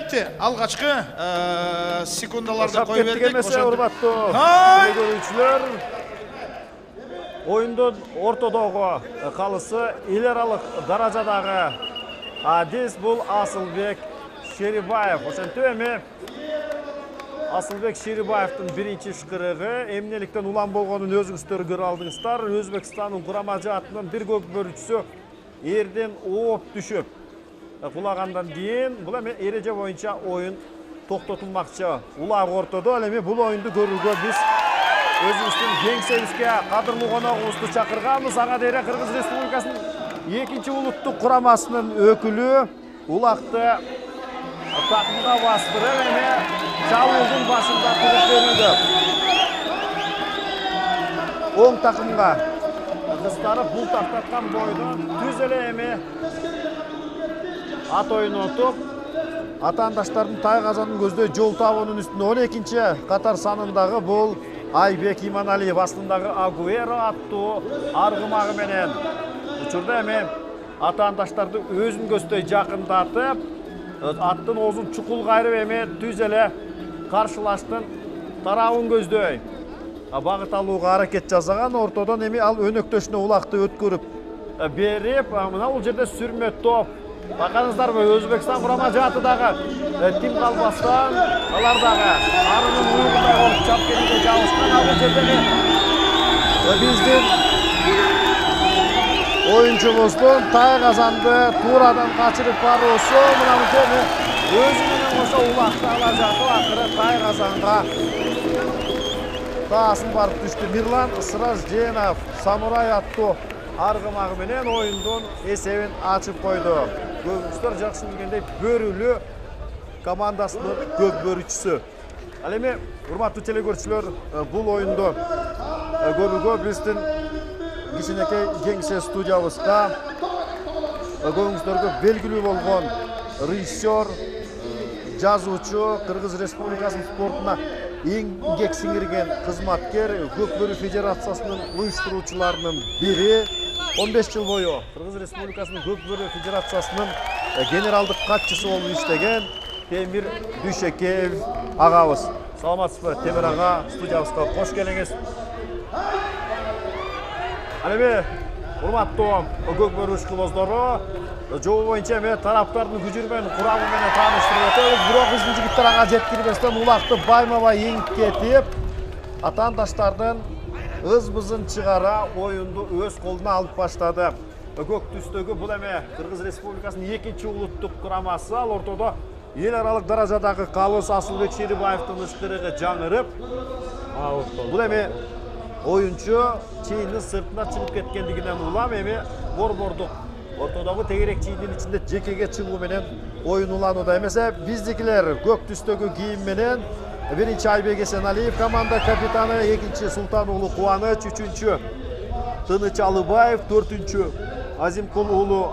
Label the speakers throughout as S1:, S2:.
S1: кетті. Алғашқы секундаларды қойып бердік.
S2: Урматтуу көрүүчүлөр, ойындын ортодогу калысы эл аралык даражадагы адис бул Асылбек Шерибаев. Ошентип эми Асылбек Шерибаевдин биринчи шкырыгы эмнеликтен улам болгонун өзүңүздөр көрүп алдыңыздар. Өзбекстандын курама жаатынын бир көкбөрүчүсү эрден ооп түшүп кулагандан кийин бул эми эреже боюнча ойын токтотулмакчы. Улак ортодо ал эми бул оюнду көрүүгө биз өзүбүздүн кеңсебизге кадырлуу коногубузду чакырганбыз. Ага дейре Кыргыз Республикасынын экинчи улуттук курамасынын өкүлү улакты такымга бастырып эми чабуулдун башында туруп берүүдө. Оң такымга кыздары бул тактаткан бойдо түз эле эми ат ойнотуп атаандаштардын тайгазанын көздөй жол табуунун үстүнө 12-чи катар санындагы бул Айбек Иманалиев астындагы Агуэро аттуу аргымагы менен учурда эми атаандаштарды өзүн көздөй жакындатып аттын оозун чукул кайрып эми түз эле каршылаштын тарабын көздөй багыт алууга аракет жасаган. Ортодон эми ал өнөктөшүнө улакты өткөрүп берип, мына бул жерде сүрмө топ. Бакаңыздарбы, Өзбекстан курама жаатындагы Тим Калбастан алар дагы арынын уюгундай болуп чапкениге жабышкан. Ал жерде биздин оюнчубуздун тайгазанды туурадан качырып баруусу мына бул жерде өзү менен кошо улакты ала жатып акыры тайгазанга таасын барып түштү. Мирлан Сражденов самурай аттуу аргымагы менен оюндун эсебин ачып койду. Көбүңүздөр жакшы билгендей бөрүлүү командасынын көкбөрүчүсү. Ал эми урматтуу телекөрүүчүлөр, бул оюнду көрүүгө биздин кичинекей кеңсе студиябызга көбүңүздөргө белгилүү болгон режиссер, жазуучу, Кыргыз Республикасынын спортуна эмгек сиңирген кызматкер, Көкбөрү Федерациясынын уюштуруучуларынын бири, 15 жыл бою Кыргыз Республикасынын Көкбөрү Федерациясынын генералдык катчысы болуп иштеген Темир Дүйшекеев агабыз. Саламатсызбы, Темир ага, студиябызга кош келиңиз. Ал эми урматтуу Көкбөрү ишкибоздору, жобо боюнча эми тараптардын күжүрмөн курамы менен тааныштырып өтөбүз. Бирок биздин жигиттер ага жеткирбестен улакты байма-бай эңип кетип, атаандаштардын ыз-бызын чыгара оюнду өз колуна алып баштады. Көк түстөгү бул эми Кыргыз Республикасынын экинчи улуттук курамасы. Ал ортодо эл аралык даражадагы калыс Асылбек Шерибаевдин ышкырыгы жаңырып, бул эми оюнчу чейиндин сыртына чыгып кеткендигинен улам эми борбордук ортодогу тегерек чийдин ичинде жекеге чыгуу менен оюн уланууда. Эмесе биздикилер көк түстөгү кийим менен биринчи Айбек Эсеналиев команда капитаны, экинчи Султан уулу Кубаныч, үчүнчү Тыныч Алыбаев, төртүнчү Азимкул уулу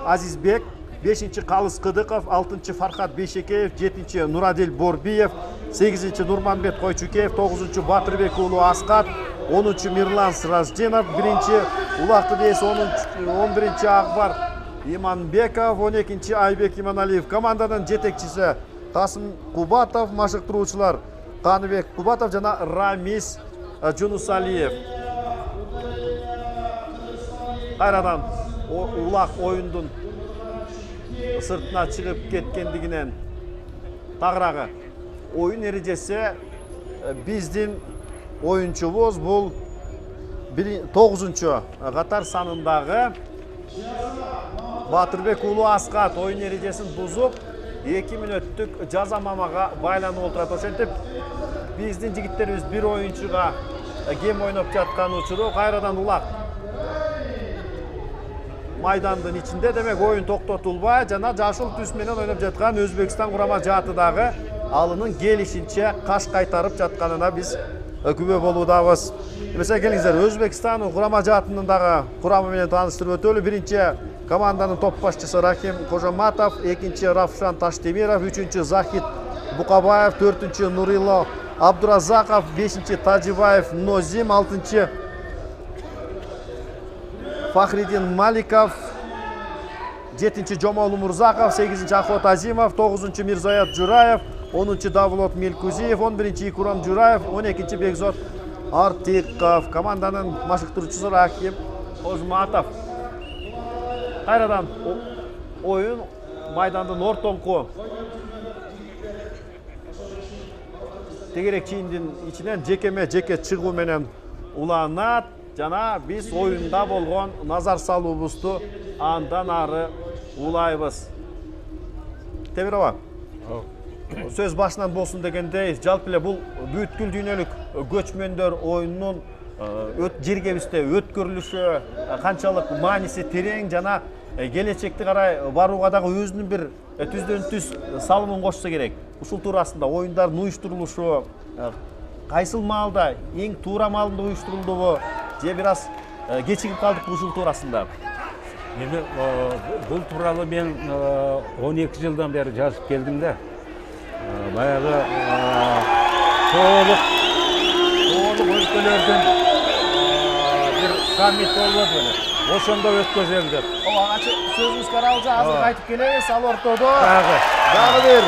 S2: Азизбек, бешинчи Калыс Кыдыков, алтынчы Фархат Бейшекеев, жетинчи Нурадил Борбиев, сегизинчи Нурманбет Койчукеев, тогузунчу Батырбек уулу Аскат, 10-чу Мирлан Сражденов, биринчи улакты дээси 11-чи Акбар Иманбеков, 12-чи Айбек Иманалиев. Команданын жетекчиси Касым Кубатов, машыктыруучулар Каныбек Кубатов жана Рамис Жунусалиев. Кайрадан улак оюндун сыртына чыгып кеткендигинен тагыраагы оюн эрежеси биздин оюнчубуз бул 9-чу катар санындагы Батырбек уулу Аскат оюн эрежесин бузуп 2 мүнөттүк жазамамага байланып отурат. Ошентип биздин жигиттерибиз бир оюнчуга кем ойноп жаткан учуру кайрадан улак майдандын ичинде, демек оюн токтотулбай жана жашыл түс менен ойноп жаткан Өзбекстан курама жаатындагы алынын келишинче каш кайтарып жатканына биз күбө болуудабыз. Эмесе келиңиздер, Өзбекстандын курама жаатынын дагы курамы менен тааныштырып өтөлү. Биринчи команданын топ башчысы Рахим Кожоматов, экинчи Равшан Таштемиров, үчүнчү Захид Букабаев, төртүнчү Нурило Абдуразаков, бешинчи Тажибаев Нозим, алтынчы Фахридин Маликов, 7-ci Жомолу Мурзаков, 8-ci Ахот Азимов, 9-cu Мирзаят Жураев, 10-cu Davulot Melkuziyev, 11-ci Ikuram Jurayev, 12-ci Begzod Artikov. Komandanın maşıktırıcısı Rakim Ozmatov. Qayradan oyun maydandın ortonku tegerek çiğindin içinden jeke çıgуу menen ulanat. Jana biz oyunda bolgon nazar salуубузду andan ары улайбыз. Темирова. Söz başынан болсун дегендей, жалпы эле бул бүткүл дүйнөлүк көчмөндөр оюнунун жергебизде өткөрүлүшү канчалык мааниси терең жана келечекти карай барууга дагы өзүнүн бир түздөн түз салымын кошсо керек. Ушул туурасында оюндардын уюштурулушу кайсыл маалда эң туура маалында уюштурулдубу же бир аз кечигип калдык ушул туурасында?
S3: Эми бул тууралуу мен 12 жылдан бери жазып келдим да. Баягы толук өлкөлөрдүн бир саммит болот эле. Ошондо өткөзөлдү.
S2: Агачы сөзүбүз каралжа азыр кайтып келебиз. Ал ортодо дагы бир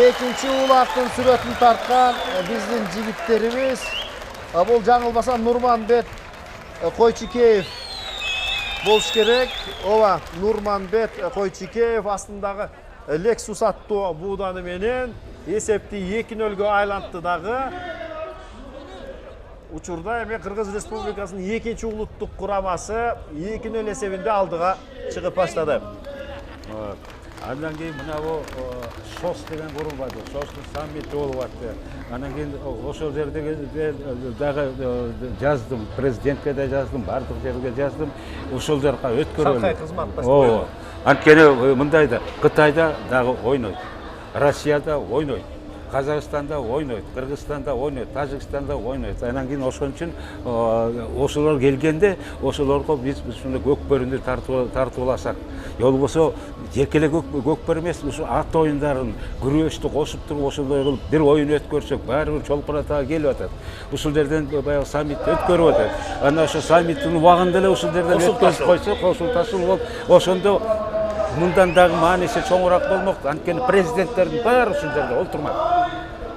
S2: экинчи улактын сүрөтүн тарткан биздин жигиттерибиз. Бул жаңылбасам Нурманбет Койчикеев болуш керек. Ооба, Нурманбет Койчикеев астындагы Lexus аттуу бууданы менен эсепти 2-0 айлантты дагы. Учурда эми Кыргыз Республикасынын 2-чи улуттук курамасы 2-0 эсебинде алдыга чыгып баштады.
S3: Андан кийин мына бу СОС деген курулбады. СОСтун саммити болуп атты. Андан кийин ошол жерде дагы жаздым, президентке да жаздым, бардык жерге жаздым. Ошол жерге өткөрөлдү.
S2: Шанхай кызматташтык.
S3: Ооба. Анткени мындайда Кытайда дагы ойнойт. Россияда ойнойт. Казакстанда ойнойт, Кыргызстанда ойнойт, Тажикстанда ойнойт. Анан кийин ошон үчүн ошолор келгенде ошолорго биз ушундай көкбөрүндү тартып алсак, болбосо жеке эле көкбөр эмес, ушу ат оюндарын, күрөштү кошуп туруп ошондой кылып бир оюн өткөрсөк, баары бир чолпуратага келип атат. Ушул жерден баягы саммит өткөрүп атат. Анан ошо саммиттин убагында эле ушул жерден өткөрүп койсо, консультация болуп, ошондо мындан дагы мааниси чоңураак болмок. Анткени президенттердин баары ушул жерде олтурмак.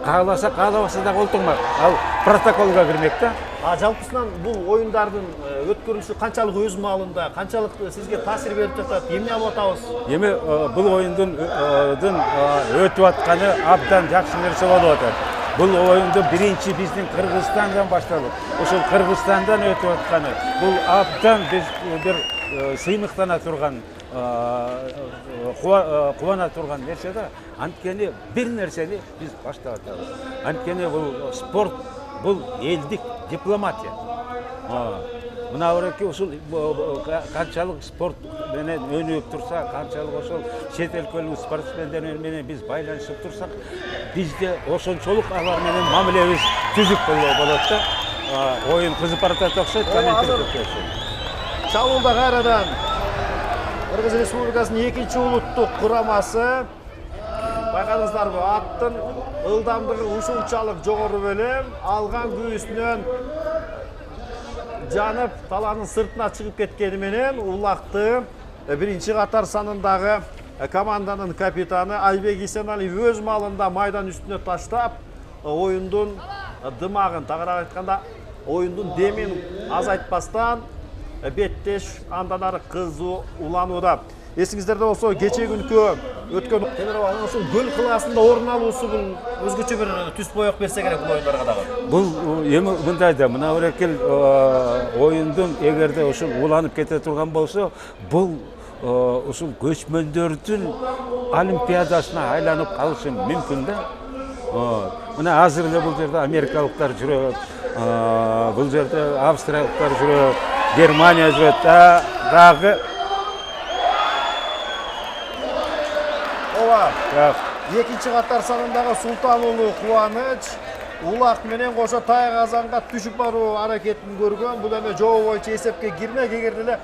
S3: Кааласа, каалабаса дагы олтурмак. Ал протоколго кирмек да.
S2: Жалпысынан бул оюндардын өткөрүлүшү канчалык өз маалында, канчалык сизге таасир берип жатат? Эмне алып атабыз?
S3: Эми бул оюндун өтүп атканы абдан жакшы нерсе болуп атат. Бул оюнду биринчи биздин Кыргызстандан башталып, ошол Кыргызстандан өтүп атканы. Бул абдан биз бир сыймыктана турган, кубана турган нерсе да. Анткени бир нерсени биз баштап атабыз. Анткени бул спорт, бул элдик дипломатия. Мына бирки ушул канчалык спорт менен өнүгүп турса, канчалык ошол чет өлкөлүк спортсмендер менен биз байланышып турсак, бизде ошончолук алар менен мамилебиз түзүк болот да. Оюн кызып баратат окшойт, комментер өткөрсөт.
S2: Чабуулда кайрадан Кыргыз Республикасынын 2-чи улуттук курамасы. Байкадыңыздарбы, аттын ылдамдыгы ушунчалык жогору белем, алган күбүсүнөн жанып, таланын сыртына чыгып кеткени менен улакты биринчи катар санындагы команданын капитаны Айбек Исеналиев өз маалында майдан үстүнө таштап, оюндун дымагын, тагыраак айтканда, оюндун демин азайтпастан беттеш андан ары кызуу уланууда. Эсиңиздерде болсо, кечээ күнкү өткөн Темированын ушул гөл кылаасында орун алуусу бул өзгөчө бир түс боек берсе керек бул оюндарга дагы.
S3: Бул эми мындай да, мына бирекел оюндун эгерде ушул уланып кете турган болсо, бул ушул көчмөндөрдүн олимпиадасына айланып калышы мүмкүн да. Мына азыр эле бул жерде америкалыктар жүрөт, бул жерде австриялыктар жүрөт, Германия жүрөт, дагы
S2: экинчи катар санындагы Султан уулу Кубаныч улак менен кошо Тайгазанга түшүп баруу аракетин көргөн. Бул эми жобо боюнча эсепке кирмек. Эгерде эле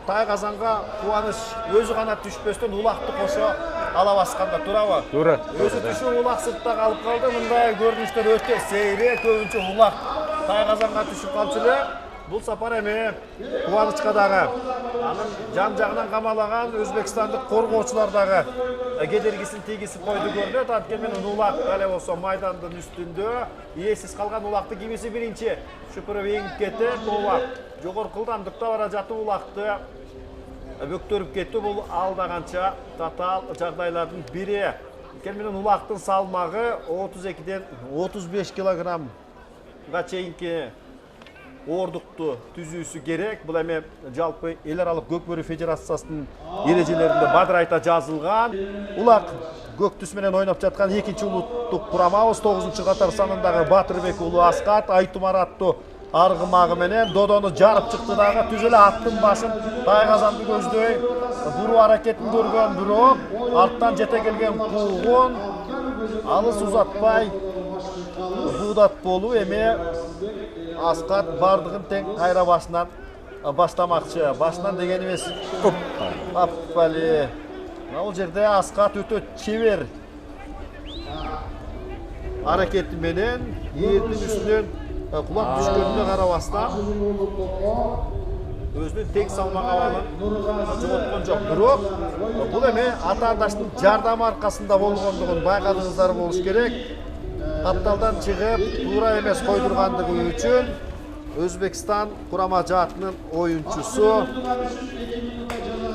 S2: Тайгазанга Кубаныч өзү гана түшпөстөн улакты кошо ала басканда туурабы?
S3: Туура.
S2: Өзү түшүп улак сыртта калып калды. Мындай көрүнүштөр өтө сейрек, көбүнчө улак Тайгазанга түшүп калчу эле. Бұл сапар эми кубанычка дагы анын жан жагынан камалаган өзбекстандык коргоочулар дагы кедергисин тийгизип койду көрүнөт. Анткени менен улак эле болсо майдандын үстүндө ээсиз калган улакты кимиси биринчи шүпүрүп эңип кетип, улак жогорку ылдамдыкта бара жатып улакты бөктөрүп кетти. Бул алдагача татаал жагдайлардын бири. Анткени менен улактын салмагы 32ден 35 килограммга чейинки ордукту түзүүсү керек. Бул эми жалпы эл аралык көкбөрү федерациясынын эрежелеринде бадырайта жазылган. Улак көк түс менен ойноп жаткан экинчи улуттук курамабыз 9-катар санындагы Батырбек уулу Аскат Айтумар аттуу аргымагы менен додону жарып чыкты дагы. Түз эле аттын башын Тайгазанды көздөй буруу аракетин көргөн, бирок арттан жете келген куугун алыс узатпай буудат болуу. Эми Аскат бардыгын тең кайра башынан баштамакчы. Башынан деген эмес. Аппали. Бул жерде Аскат өтө чебер аракети менен эрдин үстүнөн кулап түшкөнүнө карабастан өзүнүн тең салмак абалын жоготкон жок. Бирок бул эми атаандаштын жардамы аркасында болгондугун байкадыңыздар болуш керек. Капталдан чыгып, туура эмес койдургандыгы үчүн Өзбекстан курама жаатынын оюнчусу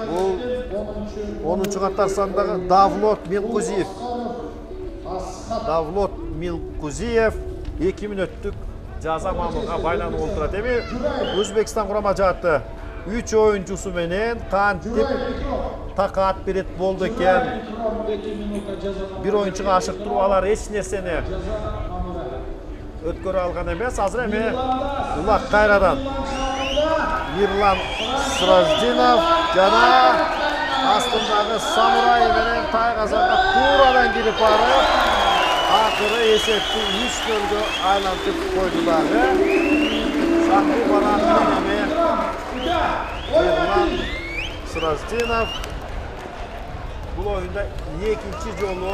S2: бул 10-катар сандагы Давлот Милкузиев. Давлот Милкузиев 2 мүнөттүк жаза мамылга байланып отурат. Эми Өзбекстан курама жааты 3 оюнчусу менен кантип такаат берет болду экен. Бир оюнчуга ашыктыруу алар эч нерсени өткөрө алган эмес. Азыр эми улак кайрадан Мирлан Сираздинов жана астындагы Самурай менен Тайгазанга туурадан кирип барып, акыры эсепти 3-0-гө айлантып койду дагы. Шахру Баранов эми Мирлан Сираздинов бул оюнда экинчи жолу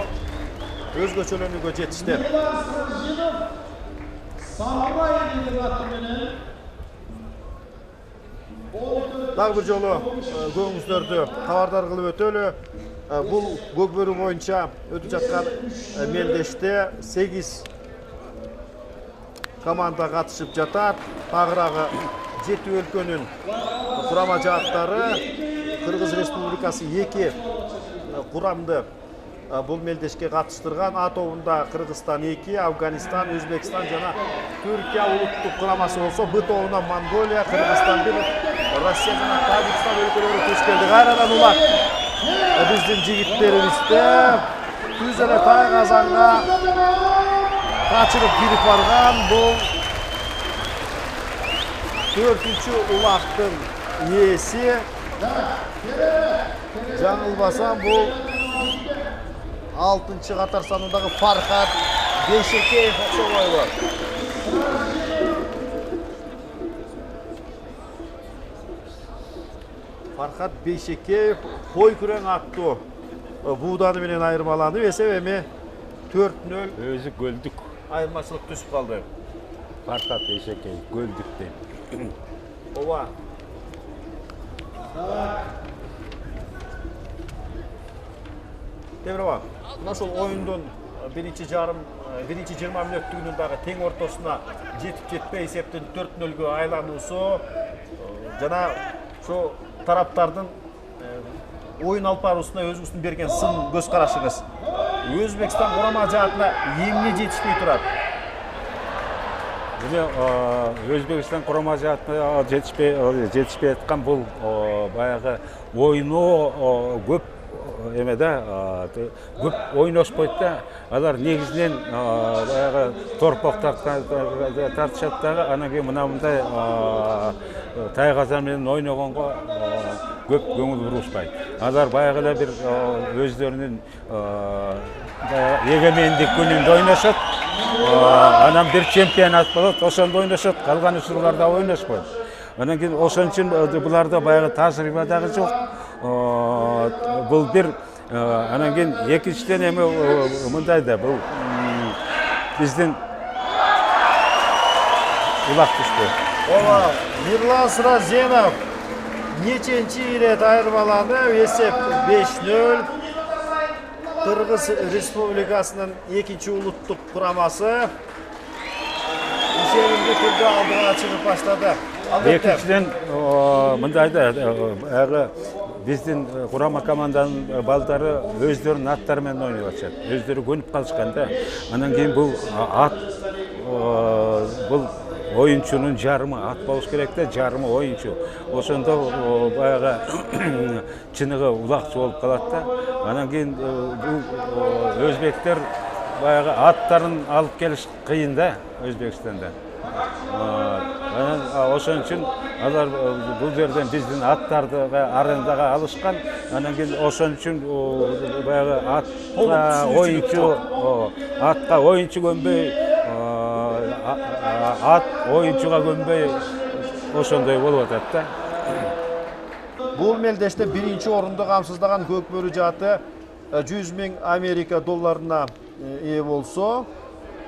S2: өзгөчөлөнүүгө жетишти. Дагы бир жолу көңүңүздөрдү кабардар кылып өтөлү. Бул көкбөрү боюнча өтүп жаткан мелдеште 8 команда катышып жатат. Тагыраагы 7 өлкөнүн курама жааттары, Кыргыз Республикасы 2 курамды бул мелдешке катыштырган. А тобунда Кыргызстан 2, Афганистан, Өзбекстан жана Түркия улуттук курамасы болсо, Б тобунда Монголия, Кыргызстан 1, Россия жана Тажикстан өлкөлөрү туш келди. Кайрадан улак биздин жигиттерибизде түз эле Тайгазанга качырып кирип барган. Бул 4-чү улактын ээси. Жаңылбасам бул 6-катар санындагы Фархат Бейшекеев окшобойбу. Фархат Бейшекеев кой күрең аттуу бууданы менен айырмаланып, эсеп эми 4-0
S3: өзү көлдүк.
S2: айырмачылык түшүп калды.
S3: Фархат Бейшекеев көлдүктен.
S2: Ооба. Темирова, мына ошол оюндун биринчи 20 мүнөттүгүнүн дагы тең ортосуна жетип жетпей эсептин 4-0-гө айлануусу жана ошо тараптардын оюн алып баруусуна өзүңүздүн берген сын көз карашыңыз. Өзбекстан курама жаатына эмне жетишпей турат?
S3: Өзбекстан курама жаатына жетишпей аткан бул баягы оюну көп эме да, көп ойношпойт да. Алар негизинен баягы торпок тартышат дагы, анан кийин мындай Тайгазан менен ойногонго көп көңүл бурушпайт. Алар баягы эле бир өздөрүнүн эгемендик күнүндө ойношот. Анан бир чемпионат болот, ошондо ойношот, калган учурларда ойношпойт. Анан кийин ошон үчүн буларда баягы тажрыйба дагы жок. Бул бир анан кийин экинчиден эми мындай да, бул биздин улак түштү.
S2: Ооба, Ерлан Сыразенов неченчи ирет айырмаланып, эсеп 5-0. Кыргыз Республикасынын 2-улуттук курамасы ишенимди түрдө алдыга чыгып баштады.
S3: Экинчиден мындайда биздин курама команданын балдары өздөрүнүн аттары менен ойноп атышат. Өздөрү көнүп калышканда, анан кийин бул оюнчунун жарымы ат болуш керек да, жарымы оюнчу. Ошондо баягы чыныгы улакчы болуп калат да. Анан кийин бул өзбектер баягы аттарын алып келиш кыйын да Өзбекстанда. Анан ошон үчүн алар бул жерден биздин аттарды арендага алышкан. Анан кийин ошон үчүн баягы атка оюнчу көнбөй, ат оюнчуга көнбөй ошондой болуп атат да.
S2: Бул мелдеште биринчи орунду камсыздаган Көкбөрү жааты 100.000 Америка долларына ээ болсо,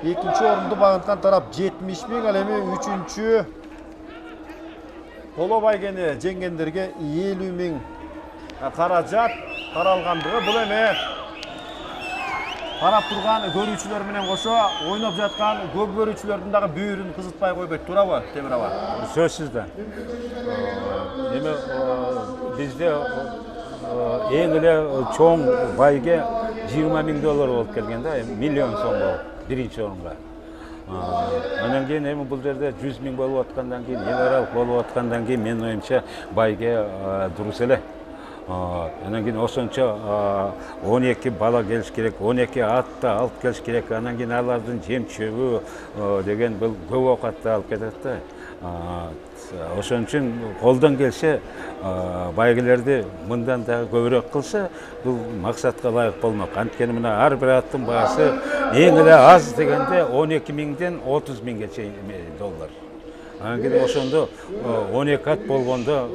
S2: экинчи орунду багынткан тарап 70.000, ал эми үчүнчү Коло байгени жеңгендерге 50.000 каражат каралгандыгы. Бул эми карап турган көрүүчүлөр менен кошо ойноп жаткан көкбөрүүчүлөрдүн дагы бүйүрүн кызытпай койбойт, туурабы, Темир аба?
S3: Сөзсүз да. Эми бизде эң эле чоң байге 20.000 доллар болуп келген да, миллион сом болуп биринчи орунга. Анан кийин эми бул жерде 100.000 болуп аткандан кийин, эл аралык болуп аткандан кийин менин оюмча байге дурус эле. Анан кийин ошончо 12 бала келиш керек, 12 атты алып келиш керек. Анан кийин алардын жем чөбү деген бул көп оокатты алып кетет да. Ошон үчүн колдон келсе байгелерди мындан дагы көбүрөөк кылса, бул максатка ылайык болмок. Анткени мына ар бир аттын баасы эң эле аз дегенде 12.000ден 30.000ге чейин доллар. Анан кийин ошондо 12 ат болгондо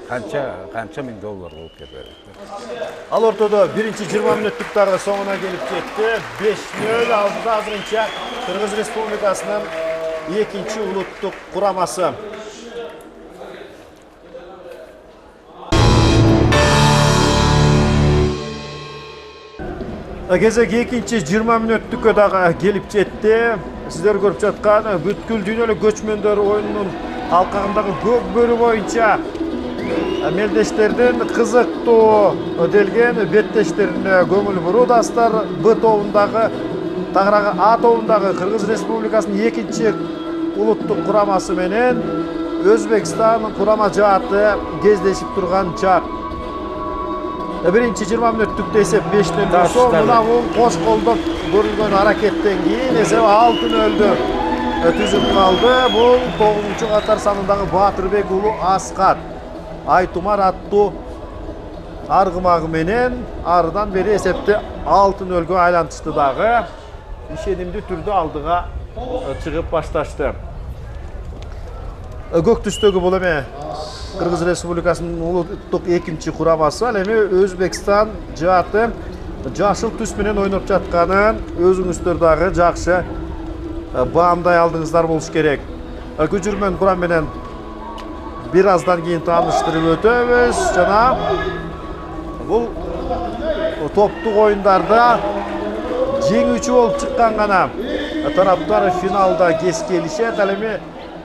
S3: канча миң доллар болуп кетет.
S2: Ал ортодо биринчи 20 мүнөттүк дагы соңуна келип кетти. 5-0 алдыда азырынча Кыргыз Республикасынын экинчи улуттук курамасы. Кезек экинчи 20 мүнөттүккө дагы келип жетти. Сиздер көрүп жаткан бүткүл дүйнөлүк көчмөндөр оюнунун алкагындагы Көкбөрү боюнча мелдештердин кызыктуу делген беттештерине көңүл буруудастар. Б тобундагы тагыраагы А тобундагы Кыргыз Республикасынын экинчи улуттук курамасы менен Өзбекстан курама жааты кездешип турган чак. Биринчи 20 мүнөттүктө эсеп 5-0 болсо, мына бул кош колдоп көрүлгөн аракеттен кийин эсеп 6-0 түзүп калды. Бул 9-катар санындагы Батырбек уулу Аскат. Айтумар аттуу аргымагы менен арыдан бери эсепти 6-0 айлантышты дагы. Ишенимдүү түрдө алдыга чыгып башташты. Көк түстөгү бул эми Кыргыз Республикасынын улуттук экинчи курамасы, ал эми Өзбекстан жааты жашыл түс менен ойноп жатканын өзүңүздөр дагы жакшы баамдай алдыңыздар болуш керек. Көчүрмөн курам менен бир аздан кийин тааныштырып өтөбүз. Жана бул топтук оюндарда жеңүүчү болуп чыккан гана тараптар финалда кескелишет. Ал эми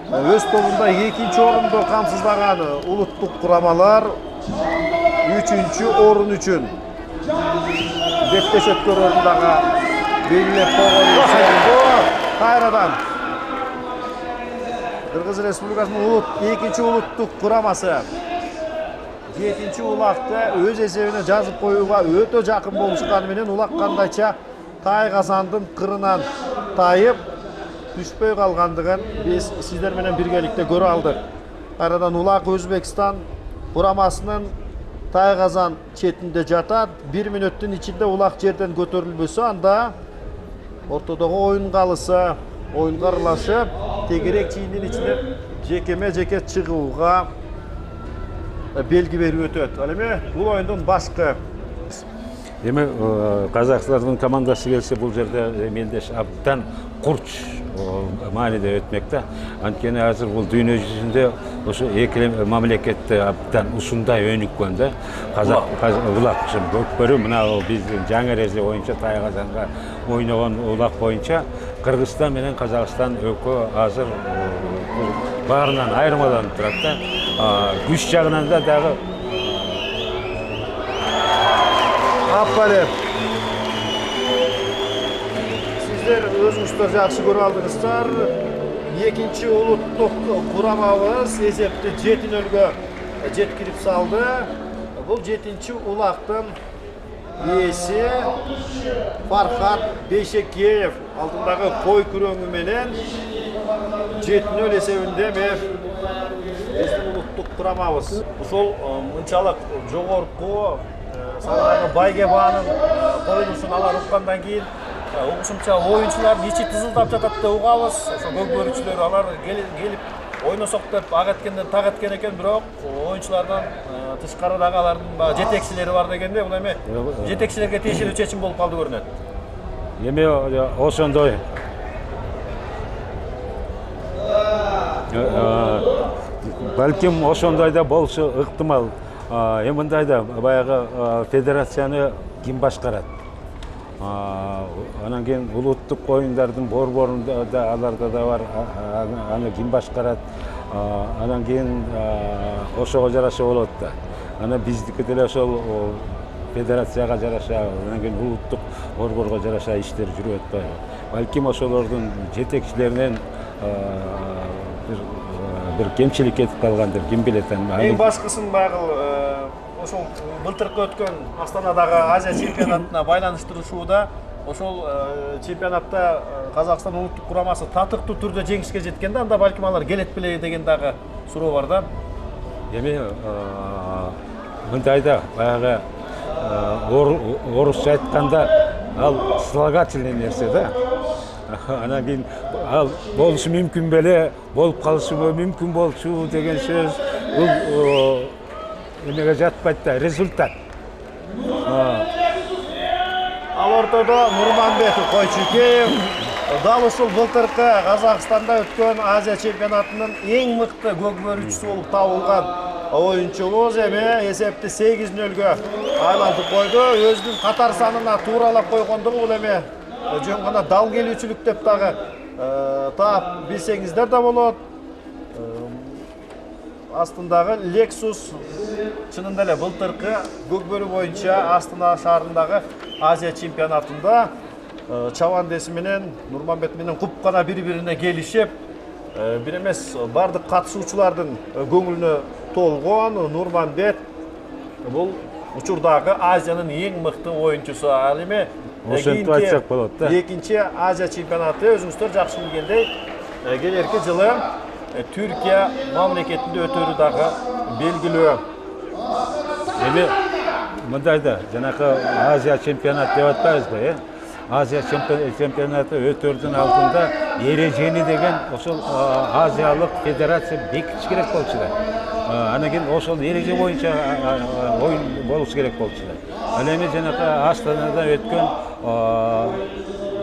S2: өз тобунда экинчи орунду камсыздаган улуттук курамалар 3-чү орун үчүн беттеш өткөрөрүндагы белгилеп койгон. Кайрадан Кыргыз Республикасынын экинчи улуттук курамасы 7-чи улакты өз эсебине жазып коюуга өтө жакын болушканы менен улак кандайча Тайгазандын кырынан тайып түшпөй калгандыгын биз сиздер менен биргеликте көрө алдык. Кайрадан улак Өзбекстан курамасынын Тайгазан четинде жатат. 1 мүнөттүн ичинде улак жерден көтөрүлбөсө, анда ортодогу оюн калысы оюнга аралашып, тегерек чийиндин ичинен жекеме-жеке чыгууга белги берип өтөт. Ал эми бул оюндун башкы
S3: Эми казакстардын командасы келсе, бул жерде мелдеш абдан курч мааниде өтмекте. Анткени азыр бул дүйнө жүзүндө ошо эки мамлекетте абдан ушундай өнүккөн да. Улак көкбөрү мына биздин жаңы эреже боюнча Тайгазанга ойногон улак боюнча Кыргызстан менен Казакстан экөө азыр баарынан айырмаланып турат да. Күч жагынан да дагы
S2: Аппалеп. Сіздер өзіңіздер жақсы көріп алдыңыздар. Екінші улуттук курамабыз эсепти 7-0-га жеткирип салды. Бұл 7-чи улактын ээси Фархат Бейшекеев алдындағы кой күрөңү менен 7-0 эсебинде биздин улуттук курамабыз. Ошол мынчалык жогорку Сағынағы Байгебанын қойынысын алар ұққандан кейін оқысымша ойыншылардың ичи тызылдап жататты ұғабыз. Көкбөрүчүлөр алар келіп ойносоқ деп ақ еткенден тақ еткен екен, бірақ ойыншылардан тышқарыдағы алардың жетекшілері бар дегенде, бұл эме жетекшілерге тиешелүү чечим болуп калды көрүнөт.
S3: Эми ошондой балким ошондой да болушу ыктымал. Мындайда баягы федерацияны ким башкарат? Анан кийин улуттук оюндардын борборунда да аларда да бар, аны ким башкарат? Анан кийин ошого жараша болот да. Анан биздики деле ошол федерацияга жараша, анан кийин улуттук борборго жараша иштер жүрүп атпайбы? Балким ошолордун жетекчилеринен bir кемчилик кетип калгандыр, ким билет.
S2: Эң башкысын баягы ошол былтыркы өткөн Астанадагы Азия чемпионатына байланыштырышууда ошол чемпионатта Казакстан улуттук курамасы татыктуу түрдө жеңишке жеткенде, анда балким алар келет беле деген дагы суроо бар да.
S3: Эми мындайда баягы орусча айтканда ал слагательный нерсе да. Анан кийин ал болушу мүмкүн беле, болуп калышы мүмкүн болчу деген сөз бул эмеге жатпайт да, результат.
S2: Ал ортодо Нурманбетов Койчукеев дал ушул былтыркы Казакстанда өткөн Азия чемпионатынын эң мыкты көкбөрүчүсү болуп табылган оюнчубуз эми эсепти 8-0-га айлантып койду. Өзүнүн катар санына тууралап койгондугу бул эми жөн гана дал келүүчүлүк деп дагы таап билсеңиздер да болот. Астындагы Lexus чынында эле былтыркы көкбөрү боюнча Астана шаарындагы Азия чемпионатында Чавандеси менен Нурманбет менен купкана бири-бирине келишип, бир эмес бардык катышуучулардын көңүлүнө толгон. Нурманбет бул учурдагы Азиянын эң мыкты оюнчусу. Ал эми
S3: ошентип айтсак болот да.
S2: Экинчи Азия чемпионаты өзүңүздөр жакшы билгендей келерки жылы Түркия мамлекетинде өтөрү дагы белгилүү.
S3: Эми мындайда жанакы Азия чемпионаты деп атпайбызбы, Азия чемпионаты өтөрдүн алдында эрежени деген ошол Азиялык федерация бекитиш керек болчу да. Анан кийин ошол эреже боюнча оюн болуш керек болчу да. Ал эми жанакы Астанада өткөн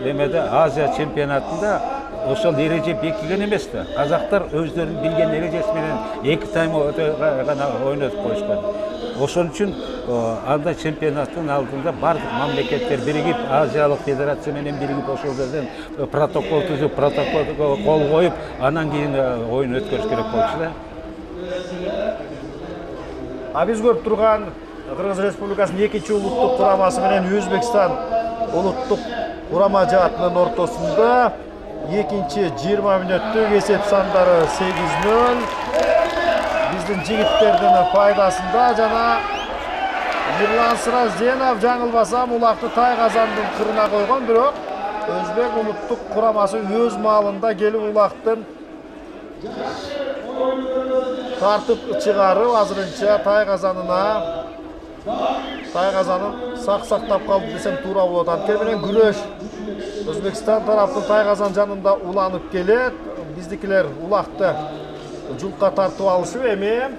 S3: эмеде Азия чемпионатында ошол эреже бекиген эмес да. Казактар өздөрүнүн билген эрежеси менен 2 тайм гана ойнотуп коюшкан. Ошон үчүн анда чемпионаттын алдында бардык мамлекеттер биригип, Азиялык федерация менен биригип ошол жерден протокол түзүп, протоколго кол коюп, анан кийин оюн өткөрүш керек болчу да.
S2: Биз көрүп турган Кыргыз Республикасынын 2-чи улуттук курамасы менен Өзбекстан улуттук курама жаатынын ортосунда 2-чи 20 мүнөттүк эсеп сандары 8-0. Биздин жигиттердин пайдасында жана Мирлан Сыразденов жаңылбасам улакты Тайгазандын кырына койгон, бирок Өзбек улуттук курамасы өз маалында келип улактын тартып чыгарып азырынча Тайгазанын сактап калды десем туура болот. Анткени менен күрөш Өзбекстан тараптын Тайгазан жанында уланып келет. Биздикилер улакты жулка тартып алышып, эми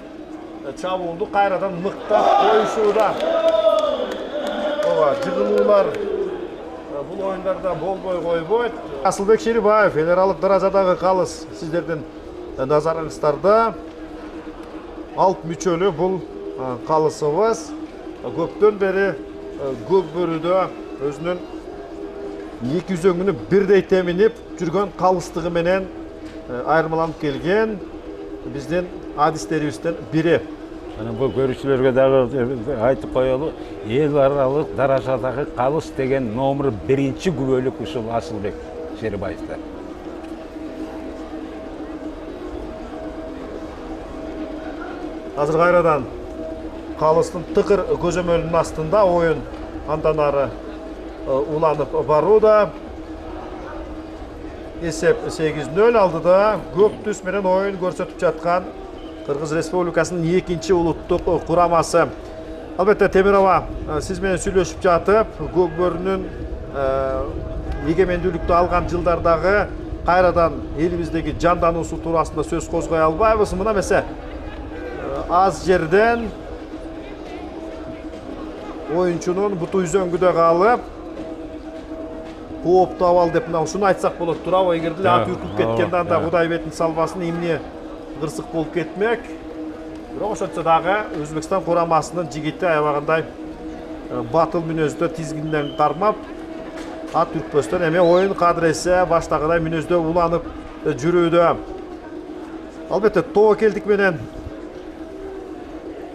S2: чабуулду кайрадан мыктап коюшууда. Ооба, жыгылуулар бұл ойындарда болбой койбойт. Асылбек Шерибаев, федералдык даражадагы калыс сиздердин назарыңыздарда. Алт мүчөлүү бул калысыбыз көптөн бери көк бөрүдө өзүнүн эки үзөңүнү бирдей теминип жүргөн калыстыгы менен айырмаланып келген биздин адистерибизден бири.
S3: Бұл көрүүчүлөргө дагы айтып коелу, эл аралык даражадагы калыс деген номер 1 күбөлүк ушул Асылбек Шерибаевда.
S2: Азыр кайрадан калыстын тыкыр көзөмөлүнүн астында оюн андан ары уланып барууда. Эсеп 8-0 алдыда көк түс менен оюн көрсөтүп жаткан Кыргыз Республикасынын 2-нчи улуттук курамасы. Албетте Темирова сиз менен сүйлөшүп жатып, көк бөрүнүн эгемендүүлүктү алган жылдардагы кайрадан элибиздеги жандануусу туурасында сөз козгой албайбыз. Мына эмесе аз жерден оюнчунун буту үзөңгүдө калып коопту абал деп мына ушуну айтсак болот, туурабы? Эгер деле ат үркүп кеткенде анда Кудай бетин салбасын, эмне кырсык болуп кетмек. Бирок ошентсе дагы Өзбекстан курамасынын жигити аябагандай батыл мүнөздө тизгинден кармап, ат үркпөстөн эме оюн кадыресе баштагыдай мүнөздө уланып жүрүүдө. Албетте тобокелдик менен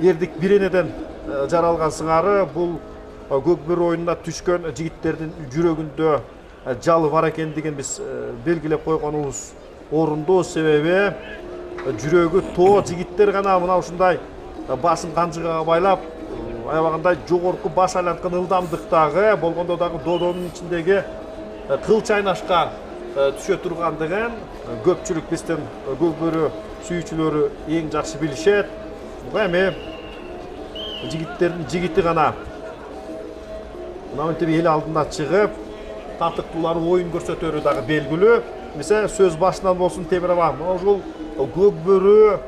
S2: эрдик биренеден жаралган сыңары бул көк бөрү оюнуна түшкөн жигиттердин жүрөгүндө жалы бар экендигин биз белгилеп койгонубуз орундуу. Себеби жүрөгү тоо жигиттер гана мына ушундай басын канжыгага байлап аябагандай жогорку баш айланткан ылдамдыктагы болгондо дагы додонун ичиндеги кыл чайнашка түшө тургандыгын көпчүлүк биздин көк бөрү сүйүүчүлөрү эң жакшы билишет. Буга эми жигиттердин жигити гана мына мынтип эл алдына чыгып татыктуулар оюн көрсөтөрү дагы белгилүү. Мисалы сөз башынан болсун Темирова, ушул көк бөрү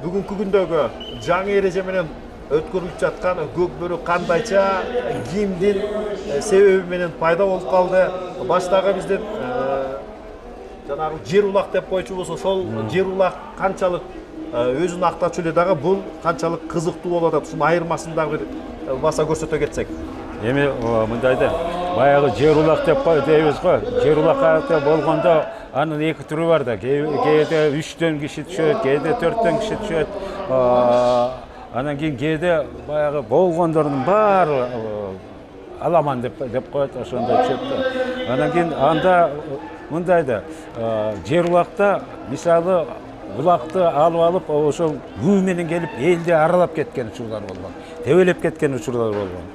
S2: бүгүнкү күндөгү жаңы эреже менен өткөрүлүп жаткан көк бөрү кандайча кимдин себеби менен пайда болуп калды? Баштагы биздин жанагы жер улак деп койчубуз, ошол жер улак канчалык өзүн актачу эле дагы бул канчалык кызыктуу болуп атат? Ушунун айырмасын дагы бир баса көрсөтө кетсек.
S3: Эми мындайда баягы жер улак деп дейбиз го. Жер улак болгондо анын эки түрү бар да. Кээде 3төн киши түшөт, кээде 4төн киши түшөт. Анан кийин кээде баягы болгондордун баары аламан деп коет, ошондой түшөт. Анан кийин анда мындайда жер улакта мисалы улакты алып ошол күү менен келип элди аралап кеткен учурлар болгон. Тебелеп кеткен учурлар болгон.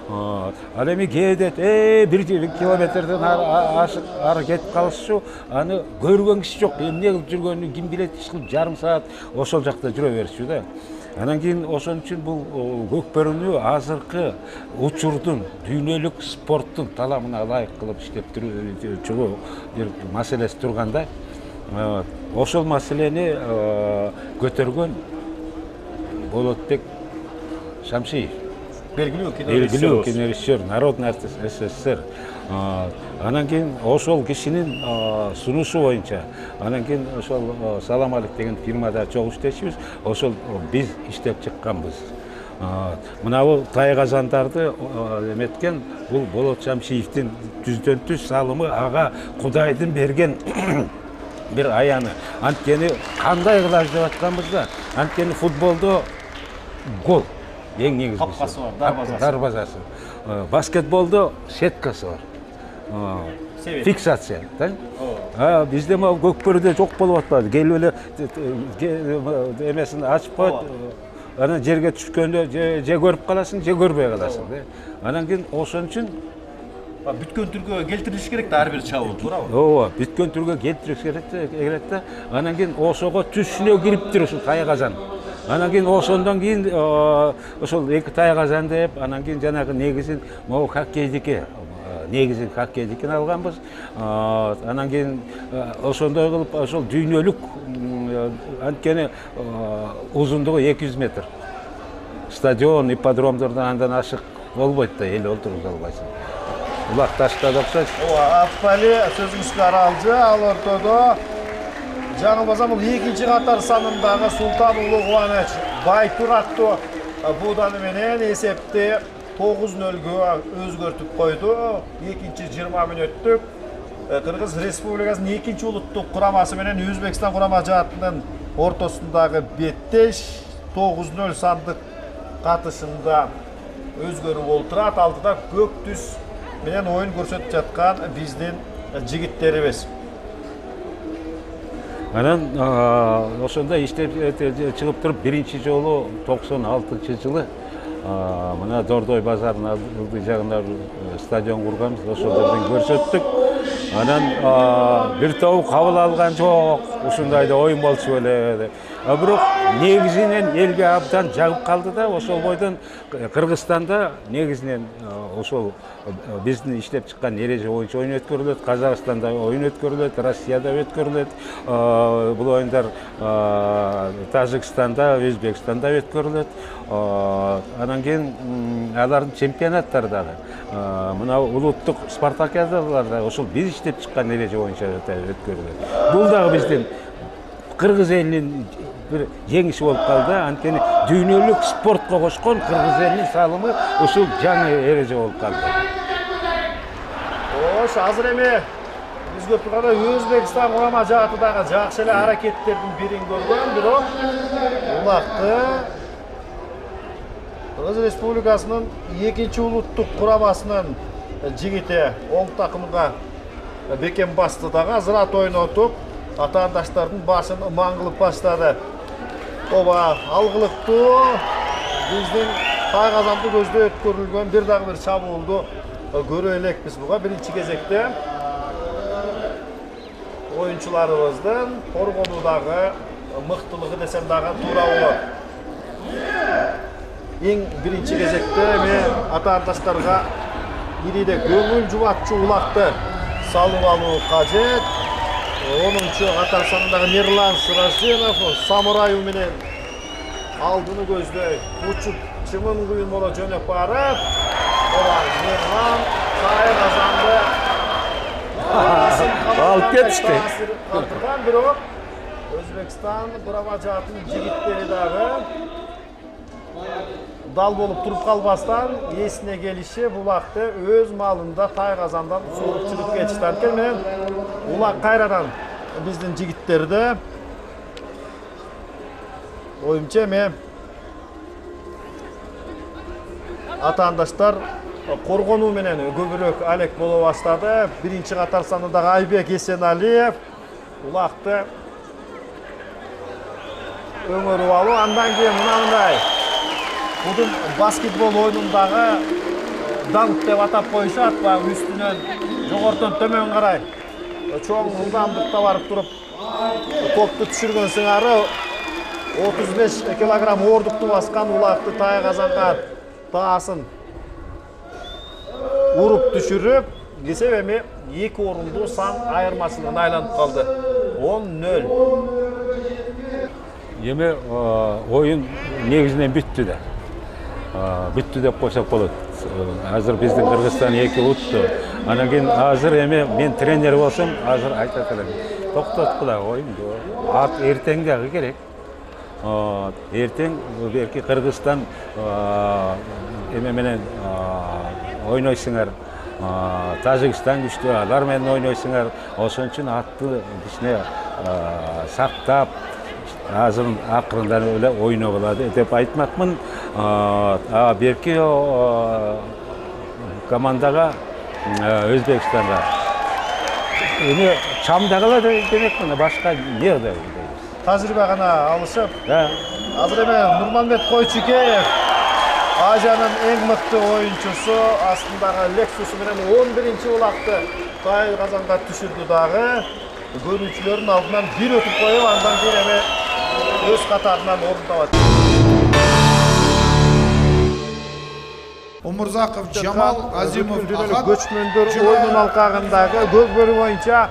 S3: Ал эми кээде 1 километрден ары кетип калышчу, аны көргөн киши жок. Эмне кылып жүргөнүн ким билет, иш кылып жарым саат ошол жакта жүрө берчү да. Анан кийин ошон үчүн бул көк бөрүнү азыркы учурдун дүйнөлүк спорттун талабына ылайык кылып иштеп чыгуу бир маселеси турганда, ошол маселени көтөргөн Болотбек Шамшиев, белгилүү кинорежиссер, народный артист СССР. Анан кийин ошол кишинин сунушу боюнча, анан кийин ошол Салам алейк деген фирмада чогуу иштешибиз, ошол биз иштеп чыкканбыз. Мына бул тайгазандарды эметкен бул Болот Шамшиевдин түздөн түз салымы, ага Кудайдын берген бир аяны. Анткени кандай кылаш деп атканбызда, анткени футболдо гол эң негизгиси.
S2: Капкасы бар,
S3: дарбазасы. Баскетболдо сеткасы бар. Фиксация, да? Бизде могу көк бөрүдө жок болуп атпады. Келип эле эмесин ачып коет. Анан жерге түшкөндө же көрүп каласың, же көрбөй каласың, да? Анан кийин ошон үчүн
S2: бүткөн түргө келтириш керек да ар бир чабуул, туурабы?
S3: Ооба, бүткөн түргө келтириш керек да. Анан кийин ошого түшүнө кириптир ушул тайгазан. Анан кийин ошондон кийин ошол эки тайгазан деп, анан кийин жанагы негизин могу хоккейдики, негизин хоккейдикин алганбыз. Анан кийин ошондой кылып ошол дүйнөлүк анткени узундугу 200 метр. Стадион, ипподромдордон андан ашык болбойт да, эл олтуруп албайсың. улак таштады окшойт.
S2: Аппали сөзіңізге аралжы, ал ортода жаңылмасам бұл екінші қатар санындағы Султанұлы Қуаныч Байтур атты буданы менен есепте 9-0-ге өзгертіп қойды. Екінші 20 минуттық Қырғыз Республикасының екінші ұлттық құрамасы менен Өзбекстан құрама жаатынын ортосындағы беттеш 9-0 сандық қатышында өзгөріп олтырат. Алдыда көк түс менен ойын көрсөтүп жатқан биздин жигиттерибиз.
S3: Анан ошондо иштеп чыгып туруп биринчи жолу 96-жылы мына Дордой базарынын алды жагына стадион курганбыз, ошолордон көрсөттүк. Анан бир тобу кабыл алган жок, ушундайда оюн болчу эле. Бирок негизинен элге абдан жагып калды да, ошол бойдон Кыргызстанда негизинен ошол биздин иштеп чыккан эреже боюнча оюн өткөрүлөт, Казакстанда оюн өткөрүлөт, Россияда өткөрүлөт. Бул оюндар Тажикстанда, Өзбекстанда өткөрүлөт. Анан кийин алардын чемпионаттары дагы мына улуттук спартакиадаларда ошол биз иштеп чыккан эреже боюнча өткөрүлөт. Бул дагы биздин Кыргыз элинин бир жеңиши болуп калды. Анткени дүйнөлүк спортко кошкон Кыргыз элинин салымы ушул жаңы эреже болуп калды.
S2: Азыр эми биз көп турганда Өзбекстан курама жааты дагы жакшы эле аракеттердин бирин көргөн, бирок улакты Кыргыз Республикасынын экинчи улуттук курамасынын жигити оң такымга бекем басты дагы азырат ойнотуп атаандаштардын башын маңгылып баштады. Оба алгылыктуу биздин Тайгазанды көздө өткөрүлгөн бир дагы бир чабуулду көрө элекпиз. Буга биринчи кезекте оюнчуларыбыздын коргонуудагы мыктылыгы десем дагы туура болот. Эң биринчи кезекте мен атаандаштарга ириде көңүл жубатчу улакты салып алуу кажет. 10-чу катар санындагы Мирлан Сыраженов самурай менен алдыны көздөй учуп чымын күйүн боло жөнөп барып, Мирлан Тайгазанды
S3: алып кетишти.
S2: Бирок Өзбекстан курама жаатынын жигиттери дагы дал болуп туруп калбастан эсине келиши булакты өз малында Тайгазандан сууруп чыгып кетишти. Анткени менен улак кайрадан биздин жигиттерди оюмча эми атаандаштар коргонуу менен көбүрөөк алек боло баштады. Биринчи катар санындагы Айбек Эсеналиев улакты өңөрүп алуу, андан кийин мынандай Будун баскетбол оюнундагы данк деп атап коюшат, баягы үстүнөн жогортон төмөн карай чоң ылдамдыкта барып туруп топту түшүргөн сыңары 35 килограмм ордукту баскан улакты Тайгазанга таасын уруп түшүрүп, кесеп эми 2 орундуу сан айырмачылыгына айланып калды. 10-0.
S3: Эми оюн негизинен бүттү да. Бүттү деп койсок болот. Азыр биздин Кыргызстан 2 утту. Анан кийин азыр эми мен тренер болсом, азыр айтат элем. Токтоткула оюнду. Эртең дагы керек. Эртең берки Кыргызстан эме менен ойнойсуңар. Тажикстан күчтүү, алар менен ойнойсуңар. Ошон үчүн атты кичине сактап азыр акырындан эле ойногулады деп айтмакмын. Берки командага Өзбекстанга эми чамдагыла демекмин, башка эмне деп.
S2: Тажрыйба гана алышып. Азыр эми Нурманбет Койчукеев Азиянын эң мыкты оюнчусу астындагы Lexus менен 11-чи улакты Тайгазанга түшүрдү дагы. Көрүүчүлөрдүн алдынан бир өтүп коюп, андан кийин эми өз катарынан орундабат.
S1: Умурзаков Жамал, Азимов Ахат
S2: Көчмөндөр оюнун алкагындагы көкбөрү боюнча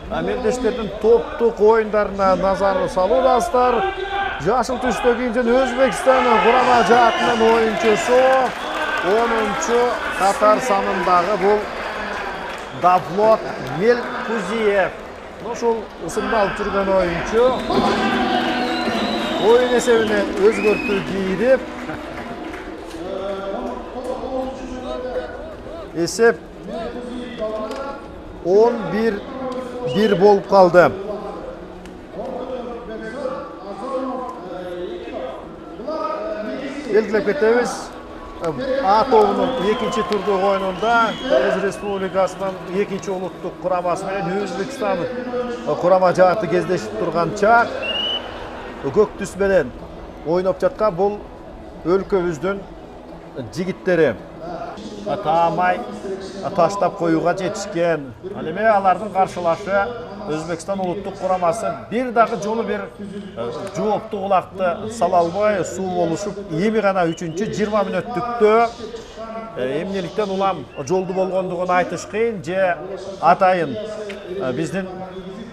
S2: мелдештердин топтук оюндарына назар салуудасыздар. Жашыл түштө кийинчен Өзбекстандын курама жаатынын оюнчусу 10-чу катар санындагы бул Davlot Melkuziev. Ошол ысымды алып жүргөн оюнчу oyun esebini özgörtүү кийирип, esep 11-1 болуп калды. Белгилеп кетебиз. А тобунун 2-чи турдук оюнунда Кыргыз Республикасынын 2-чи улуттук курамасы менен Өзбекстан курама жааты кездешип турган чак көк түс менен ойноп жаткан бул өлкөбүздүн жигиттери. Таамай таштап коюуга жетишкен. Ал эми алардын каршылашы Өзбекстан улуттук курамасы бир дагы жолу бир жоопту кулакты сала албай суу болушуп, эми гана 3-20 мүнөттүктө эмнеликтен улам жолду болгондугун айтыш кыйын, же атайын биздин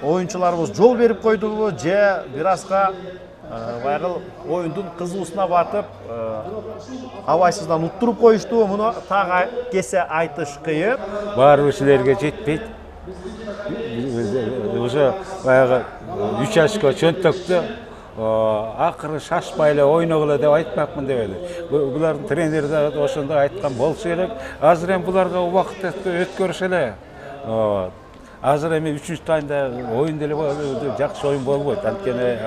S2: оюнчуларыбыз жол берип койдубу, же бир азга баягы оюндун кызуусуна батып абайсыздан уттуруп коюшту, муну тагы кесе айтыш кыйын.
S3: Баары силерге жетпейт. Уже баягы 3 жашка чөнтөктө акыры шашпай эле ойногула деп айтмакмын деп эле. Булардын тренери да ошондой айткан болсо керек. Азыр эми буларга убакыт өткөрүш эле. Азыр эми 3-чү таймда оюн деле жакшы оюн болбойт. Анткени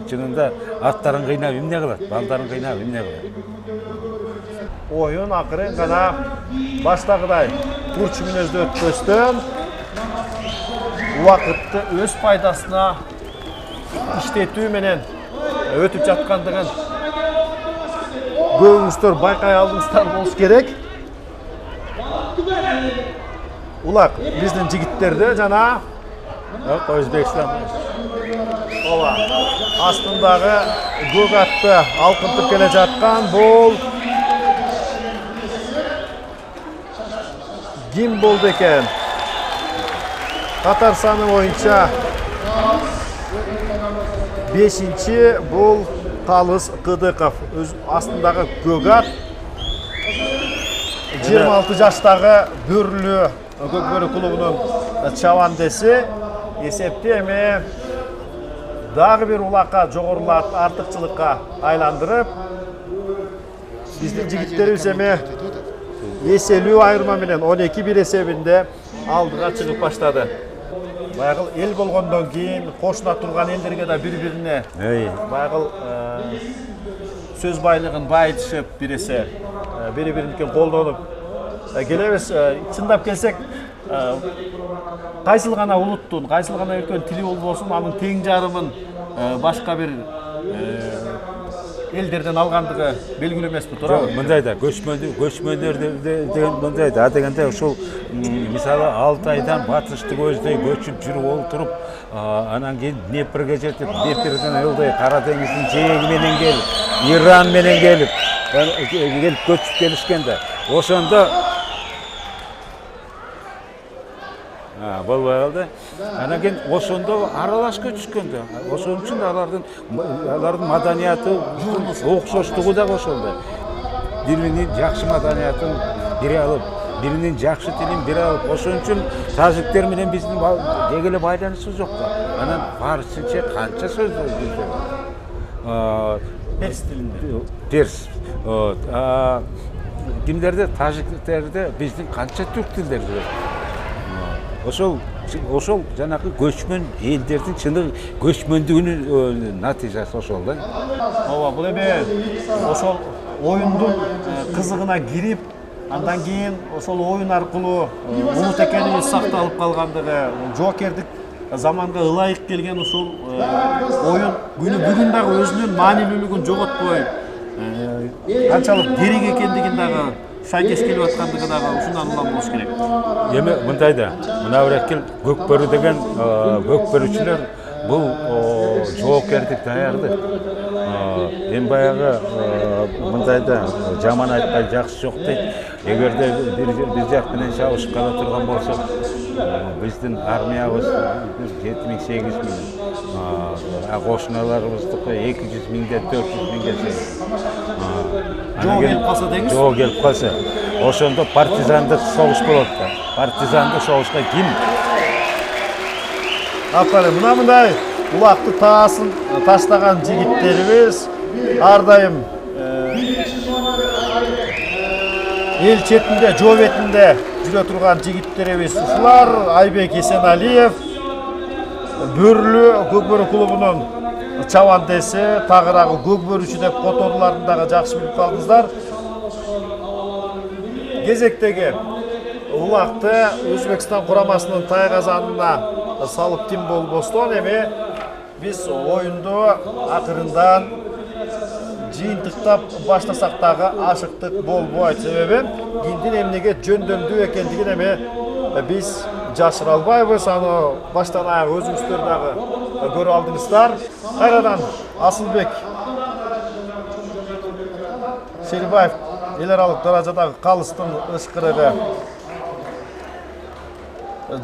S3: чынында аттарын кыйнап эмне кылат, балдарын кыйнап эмне кылат.
S2: Oyun akырын гана баштагыдай турчу мүнөздө өткөстөн убакытты өз пайдасына иштетүү менен өтүп жаткандыгын көбүңүздөр байкай алдыңыздар болуш керек. Улак биздин жигиттерде жана
S3: Өзбекстан
S2: ооба астындагы көк атты алкынтып келе жаткан бул ким болду экен? Катар саны боюнча 5-чи бул Талыс Кыдыков. Өз астындагы көк ат 26 жаштагы Бөрлүү Көкбөрү клубунун чабандеси. Эсепти эми дагы бир улакка жогорулат артыкчылыкка айландырып, биздин жигиттерибиз эми эселүү айырма менен 12-1 эсебинде алдыга чыгып баштады. Баягы эл болгондон кийин кошуна турган элдерге да бири-бирине баягы сөз байлыгын байытышып биресе бири-биринин колдонуп келебиз. Чындап келсек, кайсыл гана улуттун, кайсыл гана өлкөнүн тили болбосун, анын тең жарымын башка бир элдерден алгандыгы белгилүү эмеспи, туурабы?
S3: Мындай да көчмөндөр деген мындай да дегенде ушул мисалы Алтайдан батышты көздөй көчүп жүрүп олтуруп, анан кийин Днепрге жетип, Днепрден ылдый Кара деңиздин жээги менен келип, Иран менен келип көчүп келишкенде, ошондо болбой калды. Анан кийин ошондо аралаш көчүшкөндө, ошон үчүн алардын маданияты окшоштугу да ошондо. Биринин жакшы маданиятын бири алып, биринин жакшы тилин бири алып, ошон үчүн тажиктер менен биздин деги эле байланышыбыз жок да. Анан фарсча канча сөз
S2: Перс тилинде.
S3: Перс. Кимдерде, тажиктерде биздин канча түрк тилдери бар. Ошол жанакы көчмөн элдердин чыны көчмөндүгүнүн натыйжасы ошол да.
S2: Ооба, бул эми ошол оюндун кызыгына кирип, андан кийин ошол оюн аркылуу улут экенибиз сакталып калгандыгы, жоокердик заманга ылайык келген ушул оюн күнү бүгүн дагы өзүнүн маанилүүлүгүн жоготпой, канчалык керек экендигин дагы шайкеш келип аткандыгы дагы ушундан улам болуш керек.
S3: Эми мындай да, мына бирекил көкбөрү деген көкбөрүчүлөр бул жоокердик даярды. Эми баягы мындай да жаман айтпай жакшы жок дейт. Эгерде бир жак менен чабышып кала турган болсок, биздин армиябыз 7-8 миң, кошуналарыбыздыкы 200 миңден 400 миңге чейин.
S2: Жоо келип калса деңиз.
S3: Жоо келип калса. Ошондо партизандык согуш болот да. Партизандык согушка ким?
S2: Аппара, мындай улакты таасын таштаган жигиттерибиз ар дайым эл четинде, жоо бетинде жүрө турган жигиттерибиз ушулар. Айбек Есеналиев, Бөрлү Көкбөрү клубунун чабандеси, тагыраагы көкбөрүчү деп которуларын дагы жакшы билип калдыңыздар. Кезектеги улакты Өзбекстан курамасынын тайгазанына салып тим болбостон эми биз оюнду акырындан жыйынтыктап баштасак дагы ашыктык болбойт. Себеби кийинтен эмнеге жөндөмдүү экендигин эми биз жашыра албайбыз. Аны баштан аяк өзүңүздөр дагы көрүп алдыңыздар. Кайрадан Асылбек Шерибаев эл аралык даражадагы калыстын ышкырыгы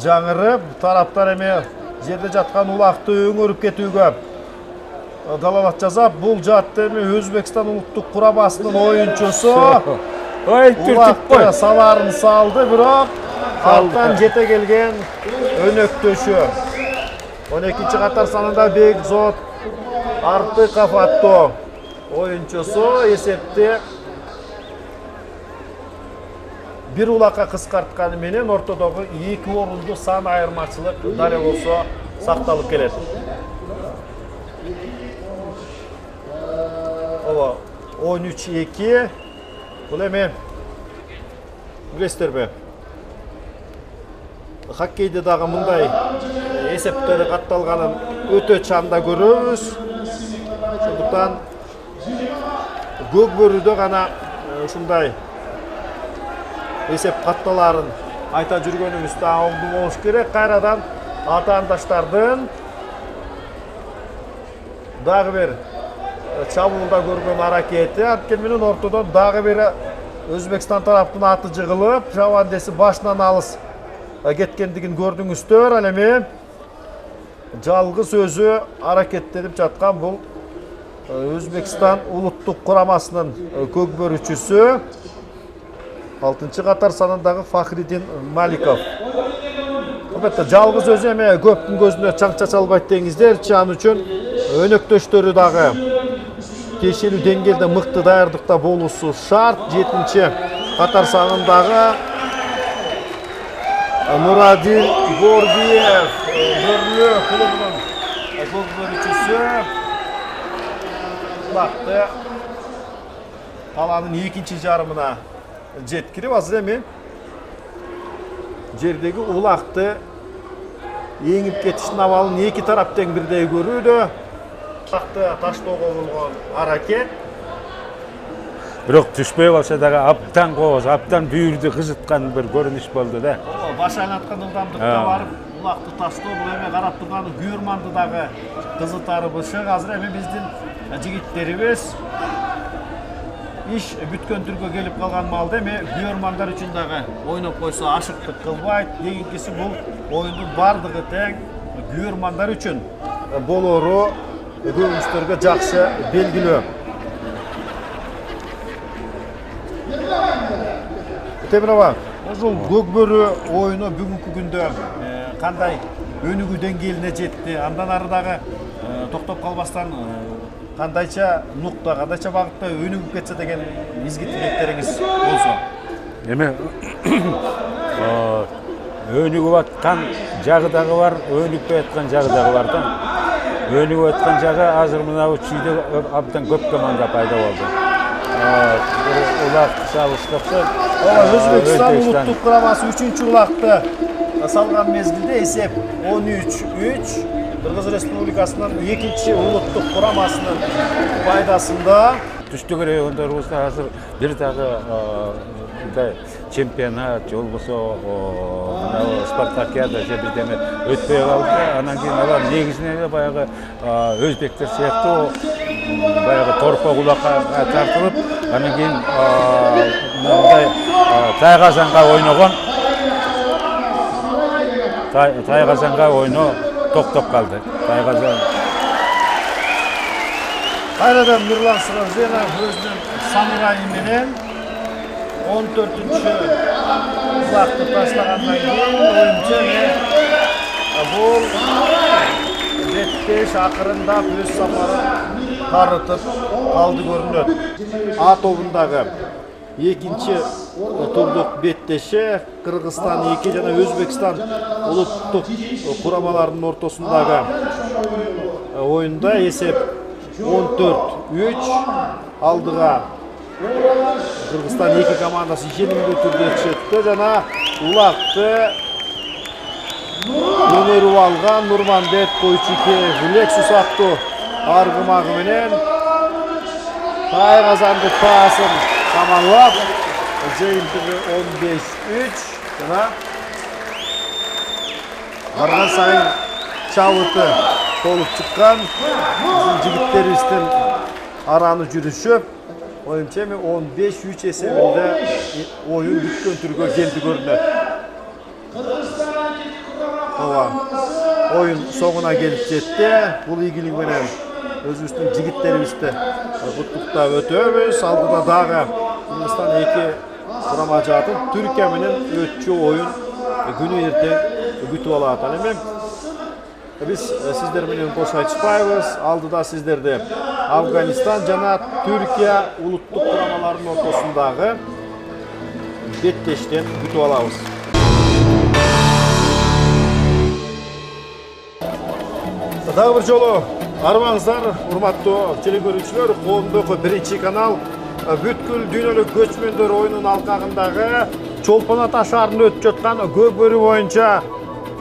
S2: жаңырып, тараптар эми жерде жаткан улакты өңөрүп кетүүгө далалат жасап, бул жаатта эми Өзбекстан улуттук курамасынын оюнчусу улакты саларын салды, бирок алттан жете келген өнөктөшү 12-чи катар санында Бекзот Артыков аттуу оюнчусу эсепти бир улакка кыскартканы менен ортодогу 2 орунду сан айырмачылык дал болсо сакталып келет. Ова 13-2. Бул эми билесиздерби? Хоккейде дагы мындай эсептери катталганын өтө чанда көрөбүз. Ошондуктан Көкбөрүдө гана ушундай эсеп катталарын айта жүргөнүбүздө оңду болуш керек. Кайрадан атаандаштардын дагы бир чабуулда көргөн аракети, анткени менен ортодон дагы бир Өзбекстан тараптын аты жыгылып, жабандеси башынан алыс кеткендигин көрдүңүздөр. Ал эми жалгыз өзү аракеттенип жаткан бул Өзбекстан улуттук курамасынын көкбөрүчүсү 6-чы катар санындагы Фахридин Маликов. Албетте жалгыз өзү эми көптүн көзүнө чаң чача албайт деңиздерчи, ал үчүн өнөктөштөрү дагы тиешелүү деңгээлде мыкты даярдыкта болуусу шарт. 7-чи катар санындагы Мурадил Гордиев, Бөрлү клубунун көкбөрүчүсү улакты талаанын 2-чи жарымына жеткирип, азыр эми жердеги улакты эңип кетиштин абалын 2 тарап тең бирдей көрүүдө. Улакты таштоого болгон аракет.
S3: Бирок түшпөй калса дагы абдан кооз, абдан бүйүрдү кызыткан бир көрүнүш болду да.
S2: Баш айлаткан ылдамдыкта барып улакты таштоо, бул эми карап турган күйөрманды дагы кызытары бышык. Азыр эми биздин жигиттерибиз иш бүткөн түргө келип калган маалда эми күйөрмандар үчүн дагы ойноп койсо ашыктык кылбайт. Дегенкиси бул оюндун бардыгы тең күйөрмандар үчүн болору көбүңүздөргө жакшы белгилүү. Темирова, ушул көкбөрү оюну бүгүнкү күндө кандай өнүгүү деңгээлине жетти? Андан ары дагы токтоп калбастан кандайча нукта, кандайча багытта өнүгүп кетсе деген изги тилектериңиз болсо?
S3: Эми өнүгүп аткан жагы дагы бар, өнүкпөй аткан жагы дагы бар да. Өнүгүп аткан жагы азыр мына чүйдө абдан көп команда пайда болду. Улак чабыштыкчы
S2: Өзбекстан улуттук курамасы 3-чү улакты салган мезгилде эсеп 13-3. Кыргыз Республикасынын 2-чи улуттук курамасынын пайдасында. Түштүк
S3: региондорубузда азыр бир дагы чемпионат, же болбосо спартакиада же бирдеме өтпөй калды. Анан кийин алар негизинен баягы өзбектер сыяктуу баягы торпо кулакка тартылып, анан кийин мындай тайгазанга ойногон, тайгазанга ойно токтоп калды. Тайгазан
S2: Kayradan Nurlan Sırazena özünün samurayı menen 14-cü uzaqtı taşlagandan keyin oyuncu bul betteş akırında öz safarın tarıtıp kaldı görünüyor. A тобундағы екінші турдук беттеши Кыргызстан 2 жана Өзбекстан улуттук курамаларынын ортосундагы оюнда эсеп 14-3 алдыга Кыргызстан 2 командасы жеңилдүү түрдө чыкты жана улакты өнөрүп алган Нурманбет Койчукеев Лексус аттуу аргымагы менен Тайгазанды пасын камалап жыйынтыгы 15-3 жана барган сайын чабыты толуп чыккан биздин жигиттерибиздин араны жүрүшүп оюнча 15-3 эсебинде оюн бүткөн түргө келди көрүнөт. Oyun soğuna gelip жетти. Бул ийгилик менен өзүбүздүн жигиттерибизди куттуктап өтөбүз. Алдыда дагы Кыргызстан 2 курама жаатын Түркия менен өтчү оюн күнү эртең күтүп алат. Ал эми биз сиздер менен кош айтышпайбыз. Алдыда сиздерди Афганистан жана Түркия улуттук курамаларынын ортосундагы беттештен күтүп алабыз. Дагы бир жолу армаңыздар, урматтуу телекөрүүчүлөр, коомдогу биринчи канал бүткүл дүйнөлүк көчмөндөр оюнунун алкагындагы Чолпон Ата шаарында өтүп жаткан көп бөлү боюнча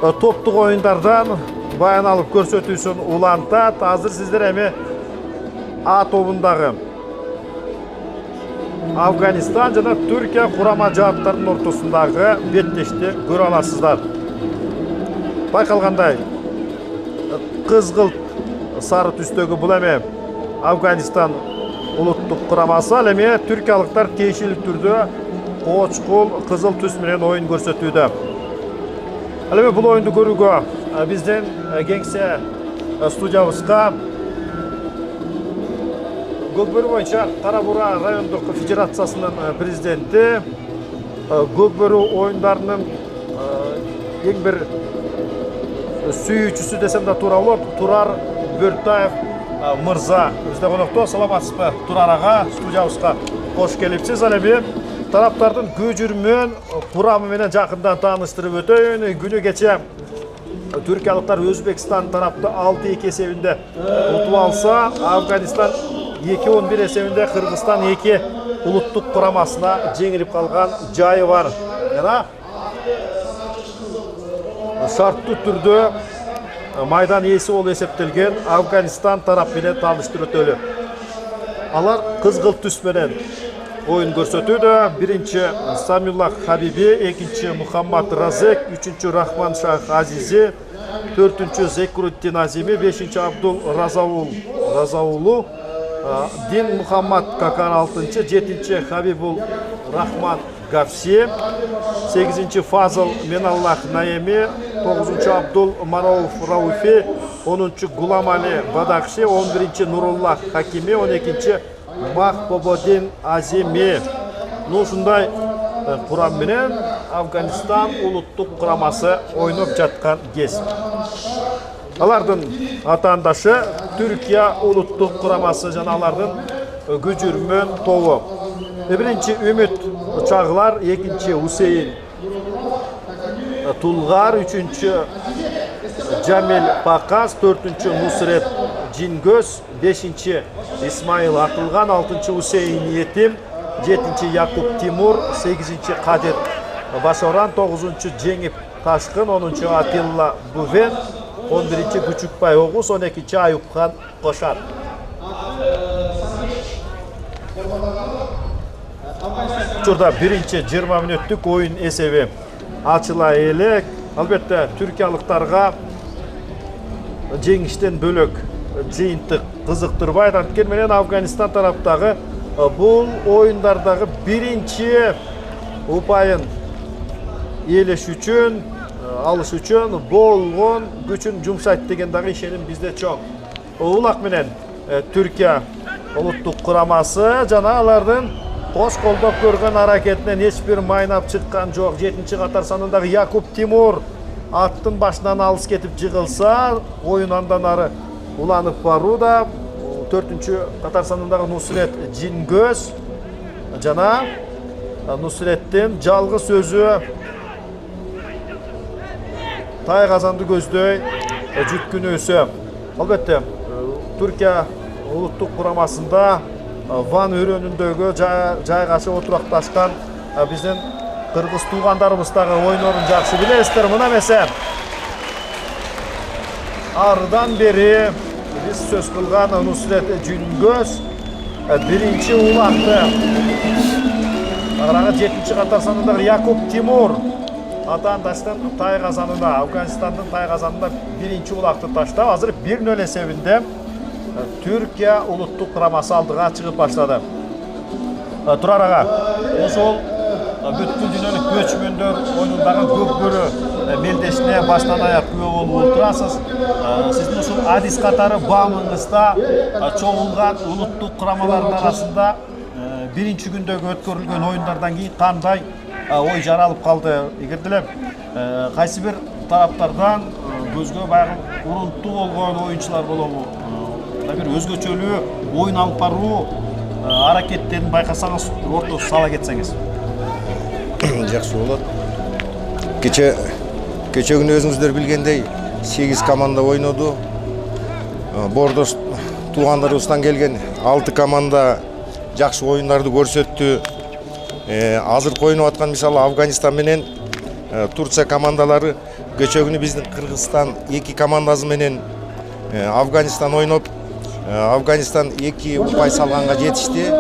S2: топтук оюндардан баян алып көрсөтүүсүн улантат. Азыр сиздер эми А тобундагы Афганистан жана Түркия курама жааттарынын ортосундагы беттешти көрө аласыздар. Байкалгандай кызгылт сары түстөгү бул эми Афганистан улуттук курамасы, ал эми түркиялыктар тиешелүү түрдө кочкул кызыл түс менен оюн көрсөтүүдө. Ал эми бул оюнду көрүүгө биздин кеңсе студиябызга Көкбөрү боюнча Кара-Бура райондук федерациясынын президенти, Көкбөрү оюндарынын эң бир сүйүүчүсү десем да туура болот, Турар Бөртаев мырза бизде конокто. Саламатсызбы Турар ага, студиябызга кош келипсиз. Ал эми тараптардын көжүрмөн курамы менен жакындан тааныштырып өтөйүн. Күнү кече түркиялыктар Өзбекстан тарапты 6-2 эсебинде утуп алса, Афганистан 2-11 эсебинде Кыргызстан 2 улуттук курамасына жеңилип калган жайы бар. Жана шарттуу түрдө майдан ээси болуп эсептелген Афганистан тарап менен тааныштырып өтөлү. Алар кызгыл түс менен оюн көрсөтүүдө. Биринчи Самилла Хабиби, экинчи Мухаммад Разек, үчүнчү Рахман Шах Азизи, төртүнчү Зекруддин Азими, бешинчи Абдул Разаулу, Дин Мухаммад Какан 6-чы, 7-чи Хабибул Рахман Гавси, 8-чи Фазыл Меналлах Наеми, 9-чу Абдул Марауф Рауфи, 10-чу Гуламали Бадакши, 11-чи Нуруллах Хакими, 12-чи Махбободин Азими. Ушундай курам менен Афганистан улуттук курамасы ойноп жаткан кез. Алардын атаандашы Түркия улуттук курамасы жана алардын көжүрмөн тобу. Биринчи Үмүт Чагылар, экинчи Усейин Тулгар, үчүнчү Жамил Пакас, төртүнчү Нусрет Жингөз, бешинчи Исмаил Акылган, 6-чы Усейин Етим, 7-чи Якуб Тимур, 8-чи Кадир Башоран, 9-чу Жеңип Ташкын, 10-чу Атилла Бувен, 11-чи Күчүкбай Огуз, 12-чи Аюпхан Кошар. Учурда биринчи 20 мүнөттүк оюн эсеби ачыла элек. Албетте түркиялыктарга жеңиштен бөлөк жыйынтык кызыктырбайт. Анткени менен Афганистан тараптагы бул оюндардагы биринчи упайын ээлеш үчүн, алыш үчүн болгон күчүн жумшайт деген дагы ишеним бизде чоң. Улак менен Türkiye улуттук курамасы жана алардын кош колдоп көргөн аракетинен эч бир майнап чыккан жок. 7-чи катар санындагы Якуб Тимур аттын башынан алыс кетип жыгылса, оюн андан ары уланып барууда. 4-чү катар санындагы Нусрет Жингөз жана Нусреттин жалгыз өзү Тайгазанды көздөй жүткүнүүсү. Албетте, Түркия улуттук курамасында Ван өрөөнүндөгү жайгашып отуракташкан биздин кыргыз туугандарыбыз дагы ойнорун жакшы билесиздер. Мына эмесе арыдан бери биз сөз кылган Нусрет Жингөз биринчи улакты. Аграгы 7-чи катар санындагы Якуб Тимур атаандаштын Тайгазанына, Афганистандын Тайгазанына биринчи улакты таштап, азыр 1-0 эсебинде Türkiye улуттук курамасы алдыга чыгып баштады. Турар ага, ошол бүткүл дүйнөлүк көчмөндөр оюнундагы көпкөрү мелдешине баштан аяк күбө болуп отурасыз. Сиздин ушул Адис катары баамыңызда чогулган улуттук курамалардын арасында биринчи күндөгү өткөрүлгөн оюндардан кийин кандай ой жаралып калды? Эгер деле кайсы бир тараптардан көзгө баягы урунттуу болгон оюнчулар болобу? Бир өзгөчөлүү оюн алып баруу аракеттерин байкасаңыз, ортого сала кетсеңиз.
S4: Жакшы болот. Кече күнү өзүңүздөр билгендей 8 команда ойноду. Бордош туугандарыбыздан келген 6 команда жакшы оюндарды көрсөттү. Азыркы ойноп аткан мисалы Афганистан менен Турция командалары кече күнү биздин Кыргызстан 2 командасы менен Афганистан ойноп, Афганистан 2 упай салганга жетишти.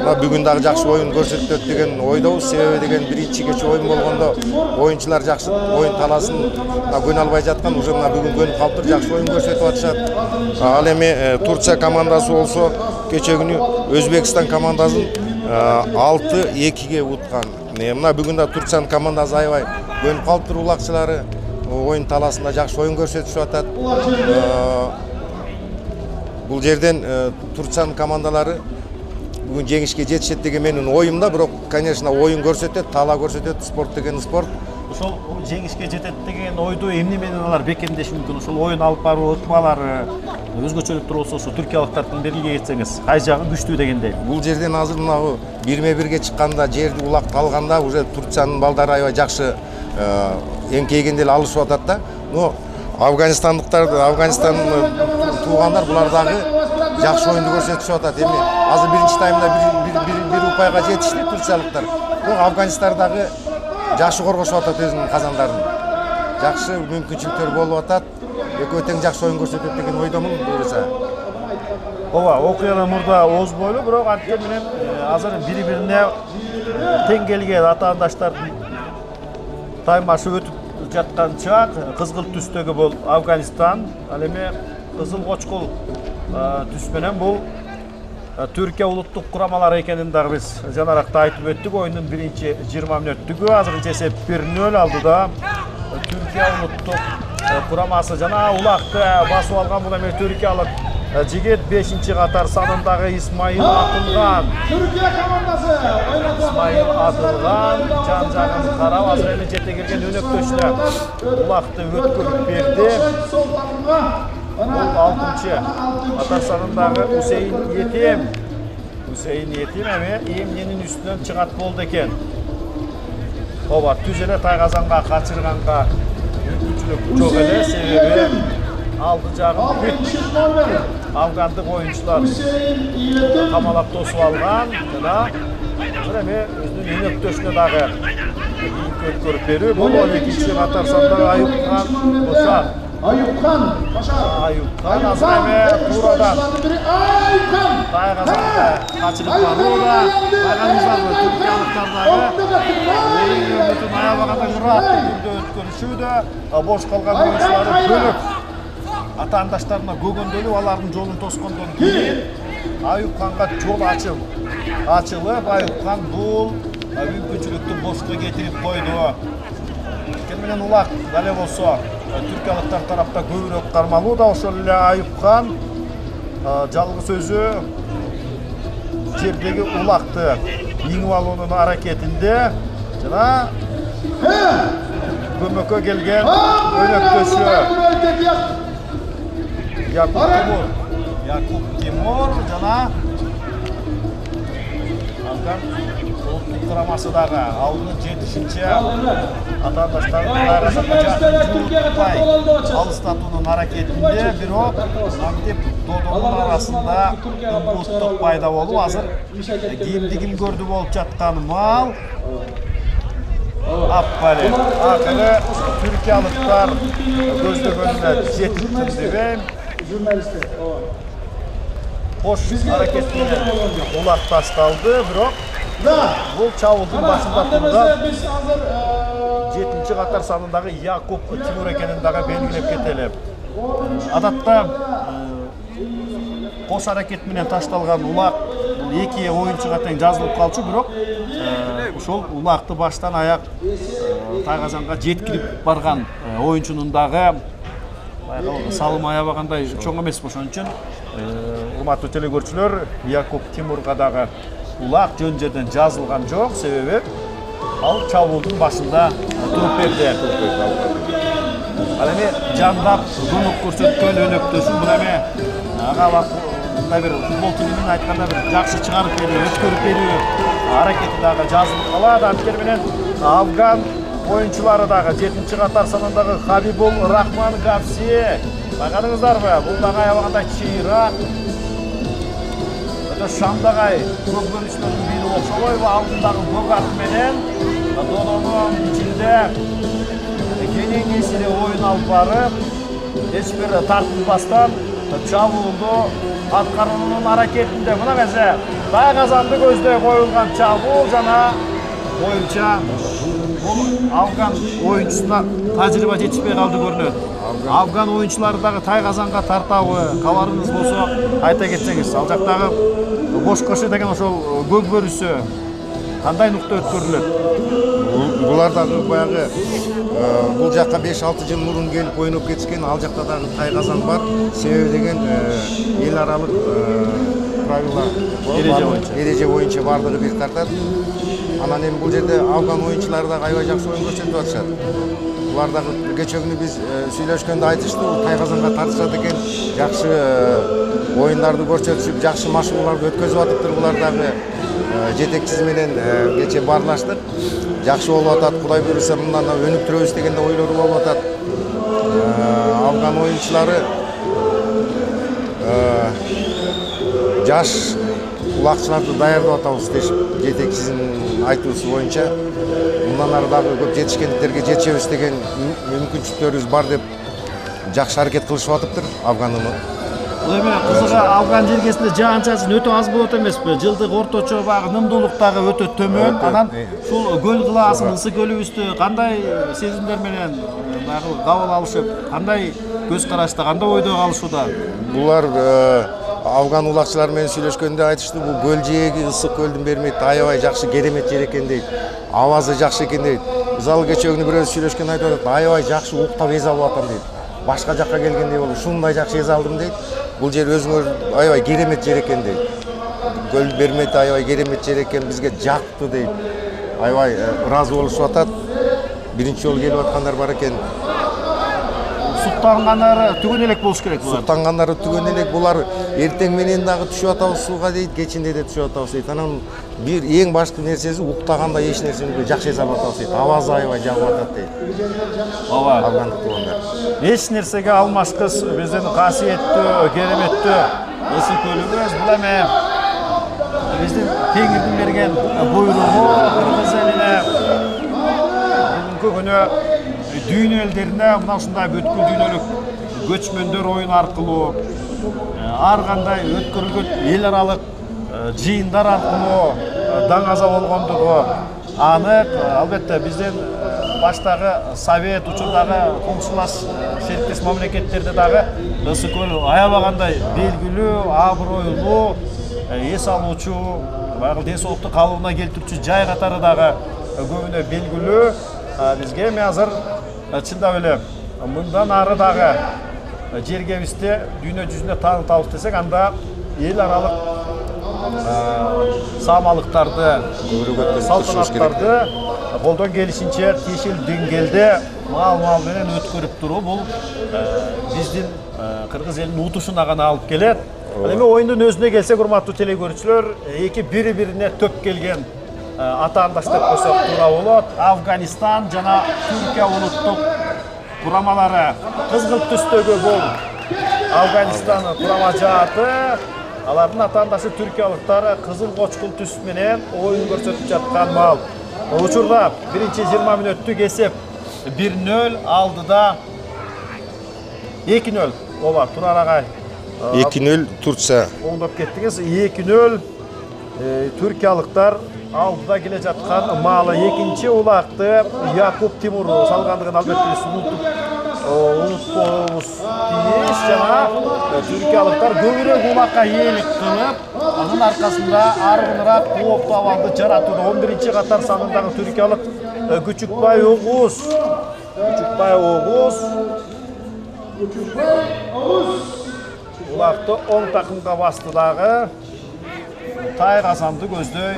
S4: Бүгүн дагы жакшы оюн көрсөтөт деген ойдобуз. Себеби деген биринчи кече оюн болгондо оюнчулар жакшы оюн таласын көнө албай жаткан, уже бүгүн көнүп калыптыр, жакшы оюн көрсөтүп атышат. Ал эми Турция командасы болсо кече күнү Өзбекстан командасын 6-2-ге уткан. Мына бүгүн да Турциянын командасы аябай көнүп калыптыр, улакчылары оюн таласында жакшы оюн көрсөтүшүп атат. Бул жерден Турциянын командалары бүгүн жеңишке жетишет деген менин оюмда, бирок, конечно, оюн көрсөтөт, тала көрсөтөт, спорт деген спорт.
S2: Ошол жеңишке жетет деген ойду эмне менен алар бекемдеши мүмкүн? Ошол оюн алып баруу ыкмалары, өзгөчөлүктөр болсо, ошо түркиялыктардын белгилей кетсеңиз, кай жагы күчтүү дегендей.
S4: Бул жерден азыр мынагы 1-1-ге чыкканда, жерди улакты алганда уже Турциянын балдары аябай жакшы эңкейгенде эле алышып атат да. Но Афганистандыктар, Афганистан туугандар булар дагы жакшы оюнду көрсөтүшүп атат. Эми азыр биринчи таймда бир упайга жетишти турциялыктар. Бирок Афганистан дагы жакшы коргошуп атат өзүнүн казандарын. Жакшы мүмкүнчүлүктөр болуп атат. Экөө тең жакшы оюн көрсөтөт деген ойдомун буюрса.
S2: Ооба, окуядан мурда ооз бойлуу, бирок анткени менен азыр бири-бирине тең келген атаандаштардын таймашы өтүп жаткан чак, кызгыл түстөгү бул Афганистан, ал эми кызыл кочкул түс менен бул Түркия улуттук курамалары экенин дагы биз жанаракта айтып өттүк. Оюндун биринчи 20 мүнөттүгү азыркы эсеп 1-0 алдыда Түркия улуттук курамасы жана улакты басып алган бул эми түркиялык жигит 5-чи катар санындагы Исмаил Атылган.
S1: Türkiye komandası
S2: Исмаил Атылган жан-жагын карап азыр эми жете келген өнөктөшүнө улакты өткөрүп берди. Бул 6-чы катар санындагы Усейин Етим эми эмненин үстүнөн чыгат болду экен. Ооба, түз эле Тайгазанга качырганга мүмкүнчүлүк жок эле, себеби алды жагын бүт афгандык оюнчулар камалап тосуп алган жана азыр эми өзүнүн өнөктөшүнө дагы өткөрүп берүү. Бул 12-чи катар сандагы Аюпхан Бошар. Аюпхан азыр эми туурадан Тайгазанга качырып барууда. Байкадыңыздарбы, түркиялыктар дагы бүтүн аябаганда ыраттуу түрдө өткөрүшүүдө. Бош калган оюнчулары бөлөп атаандаштарына көгөндөлүп, алардын жолун тоскондон кийин Аюпханга жол ачылып, Аюпхан бул мүмкүнчүлүктү бошко кетирип койду. Кем менен улак дале болсо түркиялыктар тарапта көбүрөөк кармалууда. Ошол эле Аюпхан жалгыз өзү жердеги улакты иңип алуунун аракетинде жана көмөккө келген өнөктөшү Якуб Тимур жана улуттук курамасыдагы алдын жетишинчи атаандаштарын алыстатуунун аракетинде бирок мынтип додонун арасында ымпуттук пайда болуп азыр кимди ким көрдү болуп жаткан мал Аппали акыры түркиялыктар көздөгөнүнө жетиптир дебейм. Кош аракет менен улак ташталды, бирок бул чабуулдун башында турган 7-чи катар санындагы Якуб Тимур экенин дагы белгилеп кетели. Адатта кош аракет менен ташталган улак эки оюнчуга тең жазылып калчу, бирок ошол улакты баштан аяк тайгазанга жеткирип барган оюнчунун дагы салымы аябагандай чоң эмес. Ошон үчүн урматтуу телекөрүүчүлөр, Якуб Тимурга дагы улак жөн жерден жазылган жок, себеби ал чабуулдун башында туруп берди. Ал эми жандап көмөк көрсөткөн өнөктөсүн бул эми ага мындай бир футбол тилинен айтканда бир жакшы чыгарып берүү, өткөрүп берүү аракети дагы жазылып калат. Анткени менен Афган оюнчулары дагы 7-чи катар санындагы Хабибул Рахман Гавси. Байкадыңыздарбы? Бул дагы аябагандай чыйрак. Өтө шамдагай көкбөрүчтөрдүн бири окшобойбу? Алдындагы Богат менен додонун ичинде кенеңесине оюн алып барып, эч бир тартынбастан чабуулду аткаруунун аракетинде мына кезде Тайгазанды көздөй коюлган чабуул жана боюнча бул Афган оюнчусуна тажрыйба жетишпей калды көрүнөт. Афган оюнчулары дагы Тайгазанга тартабы? Кабарыңыз болсо айта кетсеңиз. Ал жактагы Бошкошы деген ошол көкбөрүсү кандай нукта өткөрүлөт?
S4: Булар дагы баягы бул жакка 5-6 жыл мурун келип ойноп кетишкен. Ал жакта дагы Тайгазан бар. Себеби деген эл аралык правила эреже боюнча бардыгы бир тартат. Анан эми бул жерде Афган оюнчулары дагы аябай жакшы оюн көрсөтүп атышат. Булар дагы кечээ күнү биз сүйлөшкөндө айтышты, Тайгазанга тартышат экен, жакшы оюндарды көрсөтүшүп, жакшы машыгууларды өткөзүп атыптыр. Булар дагы жетекчиси менен кечээ баарлаштык. Жакшы болуп атат, Кудай буйруса мындан өнүп турабыз деген ойлору болуп атат. Афган оюнчулары жаш улакчыларды даярдап атабыз дешип, жетекчисинин айтуусу боюнча мындан ары дагы көп жетишкендиктерге жетишебиз деген мүмкүнчүлүктөрүбүз бар деп жакшы аракет кылышып атыптыр Афганды.
S2: Бул эми кызыгы Афган жергесинде жаан-чачын өтө аз болот эмеспи? Жылдык орточо багы нымдуулук дагы өтө төмөн. Анан ушул көл кылаасын, ысык көлүбүздү кандай сезимдер менен кабыл алышып, кандай көз карашта, кандай ойдо калышууда?
S4: Булар Афган улакчылар менен сүйлөшкөндө айтышты, бул көл жээги ысык көлдүн бермейт, аябай жакшы керемет жер экен дейт. Абазы жакшы экен дейт. Мисалы кечээ күнү бирөөсү сүйлөшкөндө айтып атат, аябай жакшы уктап эз алып атам дейт. Башка жакка келгендей болуп, ушундай жакшы эз алдым дейт. Бул жер өзүңөр аябай керемет жер экен дейт. Көл бермейт, аябай керемет жер экен, бизге жакты дейт. Аябай ыраазы болушуп атат. Биринчи жолу келип аткандар бар экен.
S2: Суктангандары түгөн элек болуш керек булар.
S4: Суктангандары түгөн элек, булар эртең менен дагы түшүп атабыз сууга дейт, кечинде да түшүп атабыз дейт. Анан бир эң башкы нерсеси уктаганда эч нерсени жакшы эс алып атабыз дейт. Абазы аябай жагып атат дейт.
S2: Ооба.
S4: Афгандык туугандар.
S2: Эч нерсеге алмашкыс биздин касиеттүү, кереметтүү ысык көлүбүз. Бул эми биздин Теңирдин берген буйругу кыргыз элине бүгүнкү күнү дүйнө элдерине мына ушундай бүткүл дүйнөлүк көчмөндөр оюн аркылуу ар кандай өткөрүлгөн эл аралык жыйындар аркылуу даңаза болгондугу анык. Албетте биздин баштагы Совет учурдагы коңшулаш шериктеш мамлекеттерде дагы ысык көл аябагандай белгилүү, абройлуу, эс алуучу, баягы ден соолукту калыбына келтирүүчү жай катары дагы көбүнө белгилүү. Бизге эми азыр чындап эле мындан ары дагы жергебизде дүйнө жүзүндө таанытабыз десек, анда эл аралык саамалыктарды, салтанаттарды колдон келишинче тиешелүү деңгээлде мал менен өткөрүп туруу бул биздин кыргыз элинин утушуна гана алып келет. Ал эми оюндун өзүнө келсек, урматтуу теле көрүүчүлөр, эки бири-бирине төп келген атаандаш деп койсок туура болот. Афганистан жана Түркия улуттук курамалары кызгылт түстөгү бул Афганистан курама жааты, алардын атаандашы түркиялыктар кызыл кочкул түс менен оюн көрсөтүп жаткан мал. Учурда биринчи 20 мүнөттүк эсеп 1-0, алдыда 2-0. Ооба, Турар агай.
S4: 2-0 Турция.
S2: Оңдоп кеттиңиз. 2-0 түркиялыктар алдыда келе жаткан малы. Экинчи улакты Якуб Тимур салгандыгын албетте унутпообуз тийиш. Жана түркиялыктар көбүрөөк улакка ээлик кылып, анын аркасында аргыныраак кооптуу абалды жаратууда. 11-чи катар санындагы түркиялык Күчүкбай Огуз улакты оң такымга басты дагы. Тайгазанды көздөй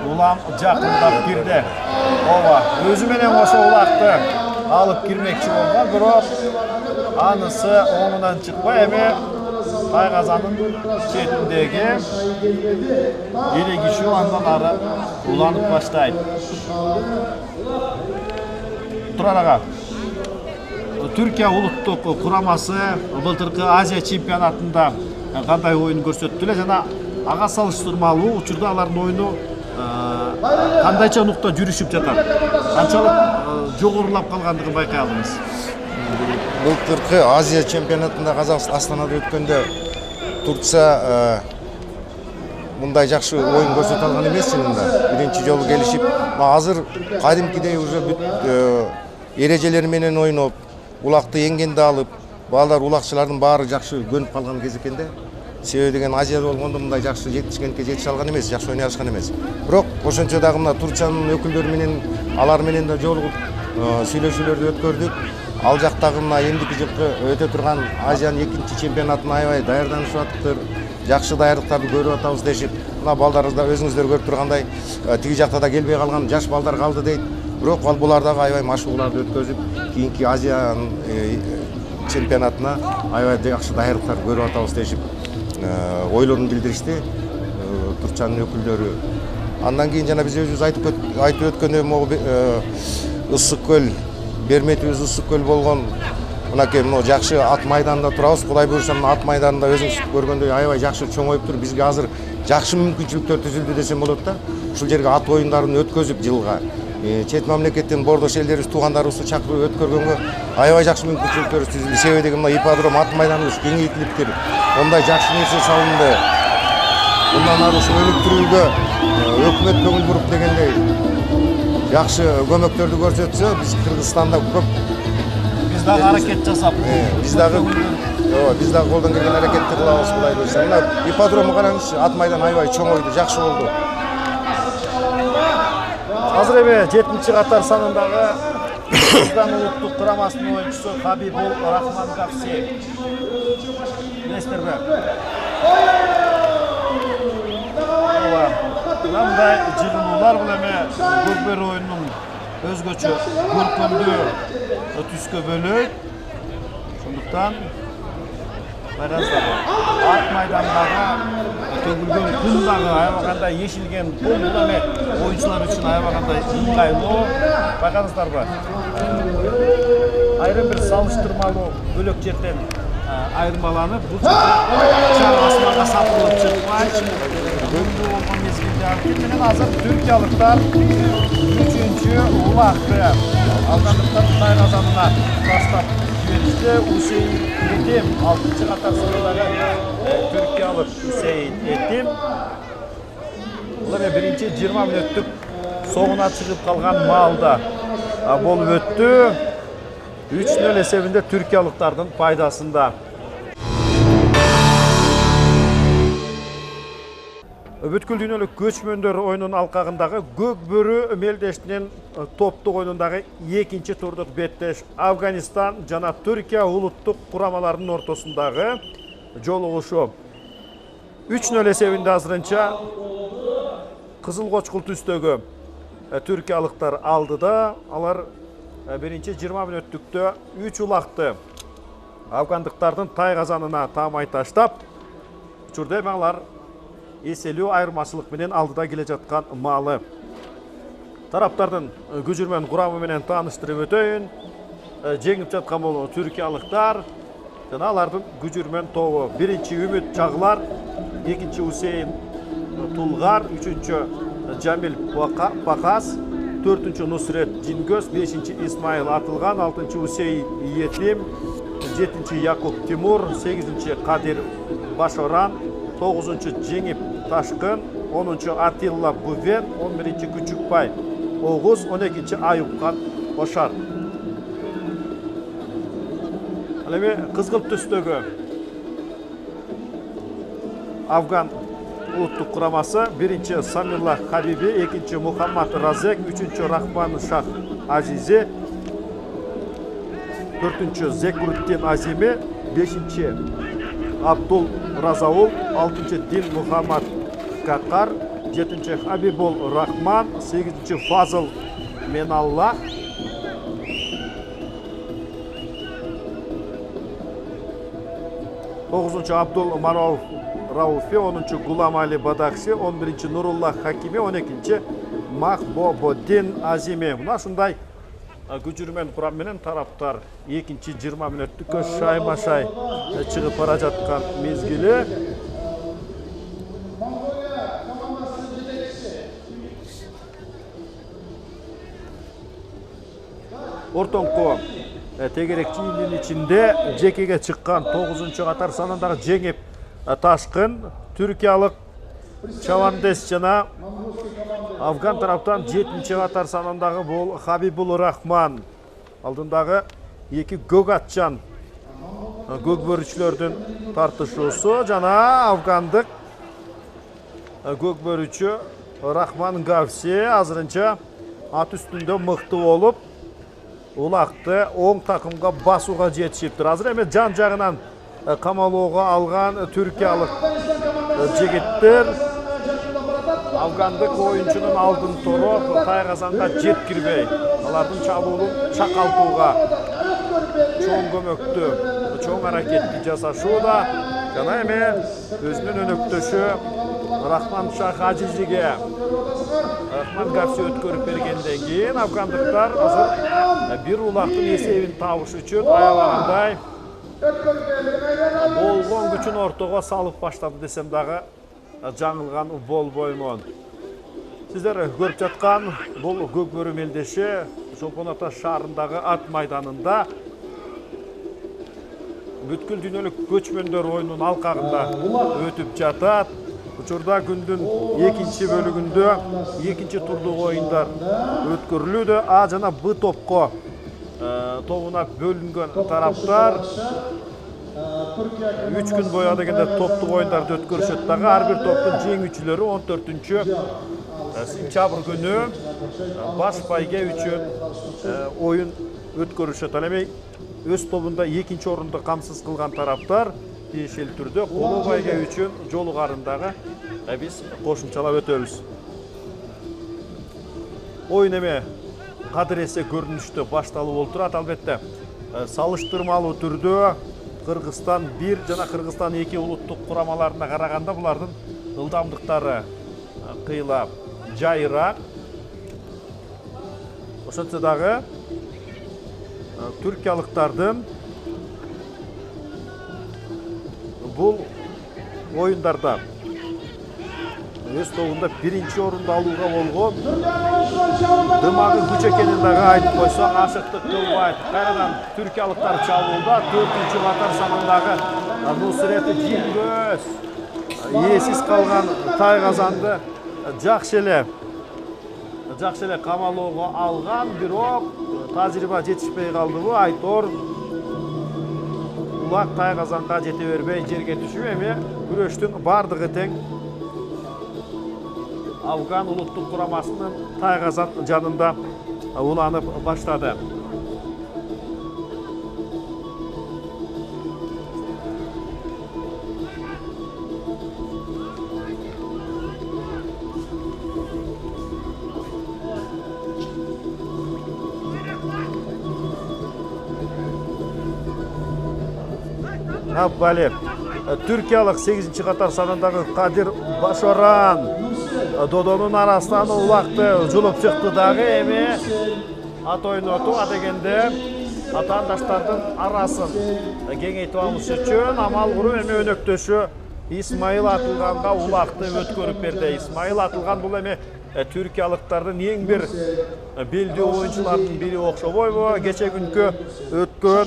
S2: улам жакындап кирди. Ооба, өзү менен кошо улакты алып кирмекчи болгон, бирок анысы оңунан чыкпай эми Тайгазанын четиндеги элегишүү андан ары уланып баштайт. Турар ага, Түркия улуттук курамасы былтыркы Азия чемпионатында кандай оюн көрсөттү эле жана ага салыштырмалуу учурда алардын оюну кандайча нукта жүрүшүп жатат? Канчалык жогорулап калгандыгын байкай алдыңыз?
S4: Былтыркы Азия чемпионатында Астанада өткөндө Турция мындай жакшы оюн көрсөтө алган эмес чынында. Биринчи жолу келишип, азыр кадимкидей уже бүт эрежелери менен ойноп, улакты эңгенде алып, балдар улакчылардын баары жакшы көнүп калган кез экен да. Себеби деген Азияда болгондо мындай жакшы жетишкенке жетише алган эмес, жакшы ойнай алышкан эмес. Бирок ошончо дагы мына Турциянын өкүлдөрү менен, алар менен да жолугуп сүйлөшүүлөрдү өткөрдүк. Ал жактагы мына эмдики жылкы өтө турган Азиянын экинчи чемпионатына аябай даярданышып атыптыр. Жакшы даярдыктарды көрүп атабыз дешип, мына балдарыбыз да өзүңүздөр көрүп тургандай, тиги жакта да келбей калган жаш балдар калды дейт. Бирок ал булар дагы аябай машыгууларды өткөзүп, кийинки Азиянын чемпионатына аябай жакшы даярдыктарды көрүп атабыз дешип ойлорун билдиришти Турциянын өкүлдөрү. Андан кийин жана биз өзүбүз айтып өткөндөй могу ысык көл, берметибиз ысык көл болгон. Мынакей мына жакшы ат майданында турабыз. Кудай буюрса мына ат майданында өзүңүз көргөндөй аябай жакшы чоңоюп туруп, бизге азыр жакшы мүмкүнчүлүктөр түзүлдү десем болот да. Ушул жерге ат оюндарын өткөзүп жылга чет мамлекеттен бордош элдерибиз, туугандарыбызды чакырып өткөргөнгө аябай жакшы мүмкүнчүлүктөр түзүлдү. Себеби деген мына ипподром ат майданыбыз кеңейтилиптир. Ондай жакшы нерсе салынды. Мындан ары ушул өнүктүрүүгө өкмөт көңүл буруп дегендей жакшы көмөктөрдү көрсөтсө, биз Кыргызстанда көп
S2: Биз дагы аракет жасап,
S4: биз дагы колдон келген аракетти кылабыз, Кудай буюрса. Мына ипподромду караңызчы, ат майдан аябай чоңойду, жакшы болду.
S2: Азыр эми 7-чи катар санындагы Кыргызстан улуттук курамасынын оюнчусу Хабибул Рахмангапси. Билесиздерби? Мындай жыгынуулар бул эми көкбөр оюнунун өзгөчө көркөмдүү түскө бөлөйт. Ошондуктан байкаңыздар, ат майдандагы төгүлгөн кум дагы аябагандай ешилген кум, бул эми оюнчулар үчүн аябагандай ыңгайлуу. Байкаңыздарбы? Айрым бир салыштырмалуу бөлөк жерден айырмаланып, бул чаң асманга сапырылып чыкпай, көңдүү болгон мезгилде алып менен азыр түркиялыктар 3-чү улакты алгандыктан Тайгазанына таштап жиберишти. Усейин Этим 6-чы катар санындагы түркиялык Усейин Этим. Бул эми биринчи 20 мүнөттүк соңуна чыгып калган маалда болуп өттү. 3-0 эсебинде түркиялыктардын пайдасында. Бүткүл дүйнөлүк көчмөндөр оюнунун алкагындагы көк бөрү мелдештинин топтук оюнундагы экинчи турдук беттеш Афганистан жана Түркия улуттук курамаларынын ортосундагы жолугушуу 3-0 эсебинде азырынча кызыл кочкул түстөгү түркиялыктар алдыда. Алар биринчи 20 мүнөттүктө 3 улакты афгандыктардын тайгазанына таамай таштап, учурда алар эселүү айырмачылык менен алдыда келе жаткан маалы. Тараптардын күжүрмөн курамы менен тааныштырып өтөйүн. Жеңип жаткан бул түркиялыктар жана алардын күжүрмөн тобу. Биринчи Үмүт Чагылар, экинчи Усейин Тулгар, үчүнчү Жамил Пакас, төртүнчү Нусрет Жингөз, бешинчи Исмаил Атылган, алтынчы Усейин Иетим, жетинчи Якуп Тимур, 8-нчи Кадир Башоран, 9-нчы Жеңип Ташкын, 10-нчы Атилла Бувен, 11-нчи Күчүкбай Огуз, 12-нчи Аюпкан Ошар. Ал эми кызгылт түстөгү Афган улуттук курамасы: биринчи Самилла Хабиби, экинчи Мухаммад Разек, үчүнчү Рахман Шах Азизи, төртүнчү Зекуруддин Азими, бешинчи Абдул Разаул, алтынчы Дин Мухаммад Какар, жетинчи Хабибул Рахман, 8-нчи Фазыл Меналлах, 9-нчы Абдул Маров Рауфи, 10-нчы Гулам Али Бадакши, 11-нчи Нуруллах Хакими, 12-нчи Махбободдин Азими. Мына ушундай күжүрмөн курам менен тараптар экинчи 20 мүнөттүккө шайма-шай чыгып бара жаткан мезгили. Ортоңку тегерек чийиндин ичинде жекеге чыккан 9-нчу катар санындагы Жеңип Ташкын, түркиялык Чавандес жана Афган тараптан 7-нчи катар санындагы бул Хабибул Рахман. Алдындагы эки көк атчан көк бөрүчүлөрдүн тартышуусу жана афгандык көк бөрүчү Рахман Гавси азырынча ат үстүндө мыкты болуп, улакты оң такымга басууга жетишиптир. Азыр эми жан жагынан камалоого алган түркиялык жигиттер афгандык оюнчунун алдын тороп тайгазанга жеткирбей, алардын чабуулун чакалтууга чоң көмөктү, чоң аракетти жасашууда. Жана эми өзүнүн өнөктөшү Рахман Шах Азизиге Рахман Гавси өткөрүп бергенден кийин афгандыктар азыр бир улактын эсебин табыш үчүн аябагандай болгон күчүн ортого салып баштады десем дагы жаңылган болбоймун. Сиздер көрүп жаткан бул көк бөрү мелдеши Чолпон Ата шаарындагы ат майданында бүткүл дүйнөлүк көчмөндөр оюнунун алкагында өтүп жатат. Учурда күндүн экинчи бөлүгүндө экинчи турдук оюндар өткөрүлүүдө. А жана Б тобуна бөлүнгөн тараптар 3 күн бою дегенде топтук оюндарды өткөрүшөт дагы. Ар бир топтун жеңүүчүлөрү 14 сентябрь күнү баш байге үчүн оюн өткөрүшөт. Ал эми өз тобунда экинчи орунду камсыз кылган тараптар тиешелүү түрдө коло байге үчүн жолугарындагы биз кошумчалап өтөбүз. Оюн эми кадыр эсе көрүнүштө башталып болуп турат. Албетте салыштырмалуу түрдө Кыргызстан 1 жана Кыргызстан 2 улуттук курамаларына караганда булардын ылдамдыктары кыйла жайыраак. Ошентсе дагы түркиялыктардын бул оюндарда өз тобунда биринчи орунду алууга болгон дымагы күч экенин дагы айтып койсок ашыктык кылбайт. Кайрадан түркиялыктар чабууда 4-чү катар санындагы Нусрет Жингөз ээсиз калган тайгазанды жакшы эле камалоого алган, бирок тажрыйба жетишпей калдыбы айтор. Улак тайгазанга жете бербей жерге түшүп, эми күрөштүн бардыгы тең Афган улуттук курамасынын Тайгазан жанында уланып баштады. Аббали, Түркиялык 8-чи катар санындагы Кадир Башоран додонун арасынан улакты жулуп чыкты дагы. Эми ат ойнотуу дегенде атаандаштардын арасын кеңейтип алыш үчүн амал куруп эми өнөктөшү Исмаил Атылганга улакты өткөрүп берди. Исмаил Атылган бул эми түркиялыктардын эң бир белдүү оюнчулардын бири окшобойбу. Кече күнкү өткөн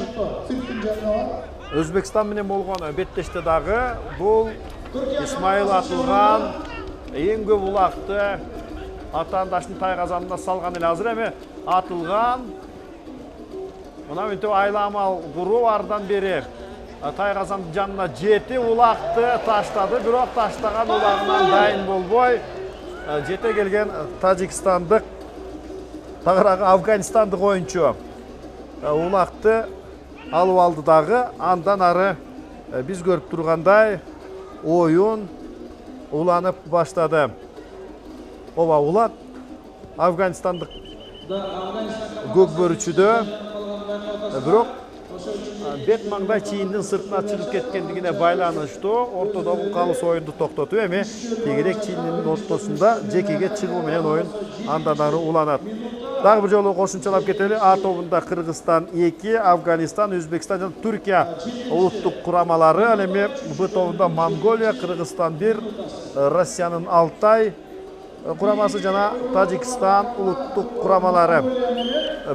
S2: Өзбекстан менен болгон беттеште дагы бул Исмаил Атылган эң көп улакты атаандаштын Тайгазанына салган эле. Азыр эми Атылган мына мынтип айламал куруп ардан бери Тайгазандын жанына 7 улакты таштады, бирок таштаган улагынан дайын болбой жете келген тажикстандык тагыраагы афганистандык оюнчу улакты алып алды дагы. Андан ары биз көрүп тургандай оюн уланып баштады. Ооба улак афганистандык көк бөрүчүдө, бирок бет маңдай чийиндин сыртына чыгып кеткендигине байланыштуу ортодогу калыс оюнду токтотуп эми тегерек чийиндин ортосунда жекеге чыгуу менен оюн андан ары уланат. Дагы бир жолу кошумчалап кетели. А тобунда Кыргызстан 2, Афганистан, Өзбекстан жана Түркия улуттук курамалары. Ал эми Б тобунда Монголия, Кыргызстан 1, Россиянын Алтай курамасы жана Тажикстан улуттук курамалары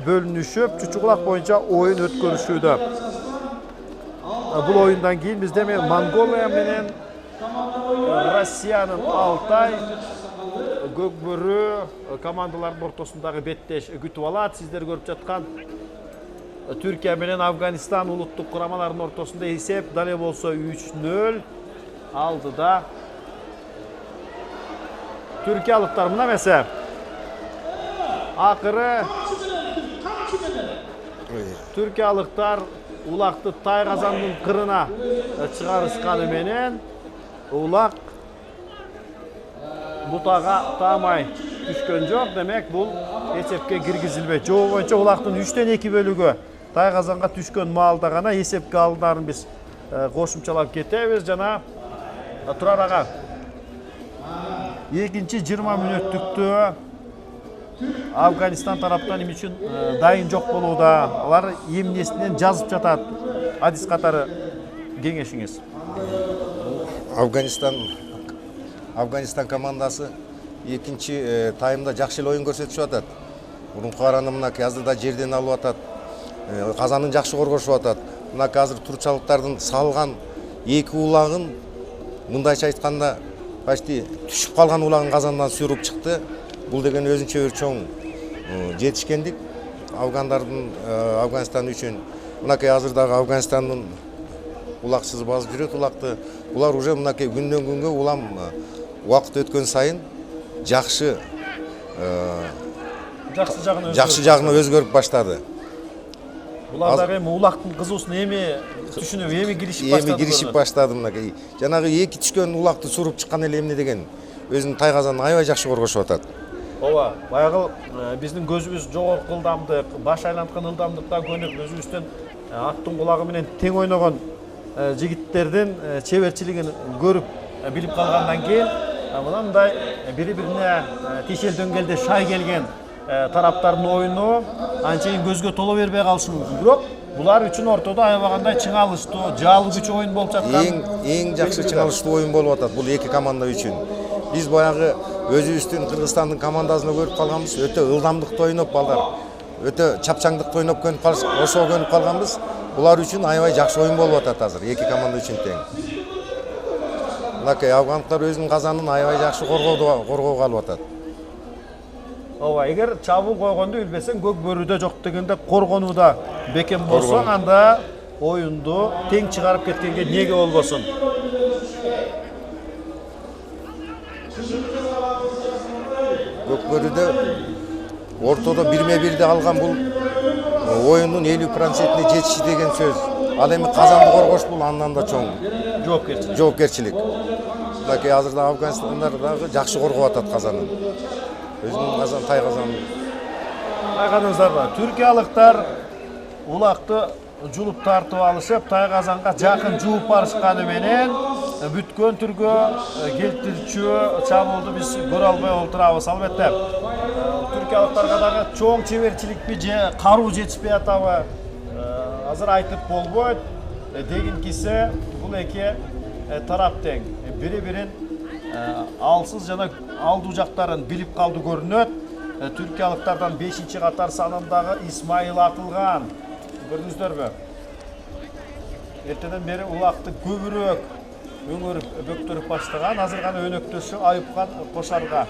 S2: бөлүнүшүп чучугулак боюнча оюн өткөрүшүүдө. Бул оюндан кийин бизде Монголия менен Россиянын Алтай көк бөрү командалардын ортосундагы беттеш күтүп алат. Сиздер көрүп жаткан Түркия менен Афганистан улуттук курамаларынын ортосунда эсеп дале болсо 3-0 алдыда түркиялыктар. Мына эмесе акыры түркиялыктар улакты Тайгазандын кырына чыгарышканы менен улак бутага таамай түшкөн жок. Демек бул эсепке киргизилбейт. Жобо боюнча улактын 3-2 бөлүгү Тайгазанга түшкөн маалда гана эсепке алынарын биз кошумчалап кетебиз. Жана Турар ага экинчи 20 мүнөттүктө Афганистан тараптан эмне үчүн дайын жок болууда? Алар эмнесинен жазып жатат? Адис катары кеңешиңиз.
S4: Афганистан командасы экинчи таймда жакшы эле оюн көрсөтүшүп атат. Мурунку караганда мынакей азыр да жерден алып атат. Казанын жакшы коргошуп атат. Мынакей азыр турчалыктардын салган 2 улагын мындайча айтканда почти түшүп калган улагын казандан сүрүп чыкты. Бул деген өзүнчө бир чоң жетишкендик Афганистан үчүн. Мынакей азыр дагы Афганистандын улакчысы басып жүрөт улакты. Булар уже мынакей күндөн күнгө улам убакыт өткөн сайын жакшы жагына өзгөрүп баштады.
S2: Булар дагы эми улактын кызуусун эми түшүнүп, эми киришип
S4: баштады. Мынакей жанагы 2 түшкөн улакты суруп чыккан эле эмне деген өзүнүн Тайгазанын аябай жакшы коргошуп атат.
S2: Ооба, баягы биздин көзүбүз жогорку ылдамдык, баш айланткан ылдамдыкта көнүп өзүбүздөн аттын кулагы менен тең ойногон жигиттердин чеберчилигин көрүп билип калгандан кийин мындай бири-бирине тишел дөңгелде шай келген тараптардын оюну анчейин көзгө толо бербей калышы мүмкүн. Бирок булар үчүн ортодо аябагандай чыңалыштуу, жалгы күч оюн болуп жаткан.
S4: Эң жакшы чыңалыштуу оюн болуп атат бул эки команда үчүн. Биз баягы өзүбүздүн Кыргызстандын командасына көрүп калганбыз. Өтө ылдамдыкта ойноп балдар. Өтө чапчаңдыкта ойноп көнүп ошого көнүп калганбыз. Булар үчүн аябай жакшы оюн болуп атат азыр эки команда үчүн тең. Мынакей афгандар өзүнүн Казанын аябай жакшы коргоого алып атат.
S2: Ооба, эгер чабуу койгонду билбесең, көк бөрүдө жок дегенде коргонууда бекем болсоң, анда оюнду тең чыгарып кеткенге эмнеге болбосун?
S4: Көкбөрүдө ортодо 1-1 калган бул оюндун 50%-не жетиши деген сөз. Ал эми казанды коргош бул андан да чоң жоопкерчилик. Мынакей азырда Афганистандар дагы жакшы коргоп атат казанын. Өзүнүн казан, тай казанын.
S2: Байкадыңыздар, түркиялыктар улакты жулуп тартып алышып, тай казанга жакын жууп барышканы менен бүткөн түргө келтирчү чабуулду биз көрө албай отурабыз. Албетте, түркиялыктарга дагы чоң чеберчиликпи же каруу жетишпей атабы азыр айтып болбойт. Дегенкиси бул эки тарап тең. Бири-бирин алсыз жана алдуу жактарын билип калды көрүнөт. Түркиялыктардан 5-чи катар санындагы Исмаил атылган. Көрдүңүздөрбү? Эртеден бери улакты көбүрөөк өңөрүп бөктөрүп баштаган. Азыр гана өнөктөшү Айыпкан Кошарга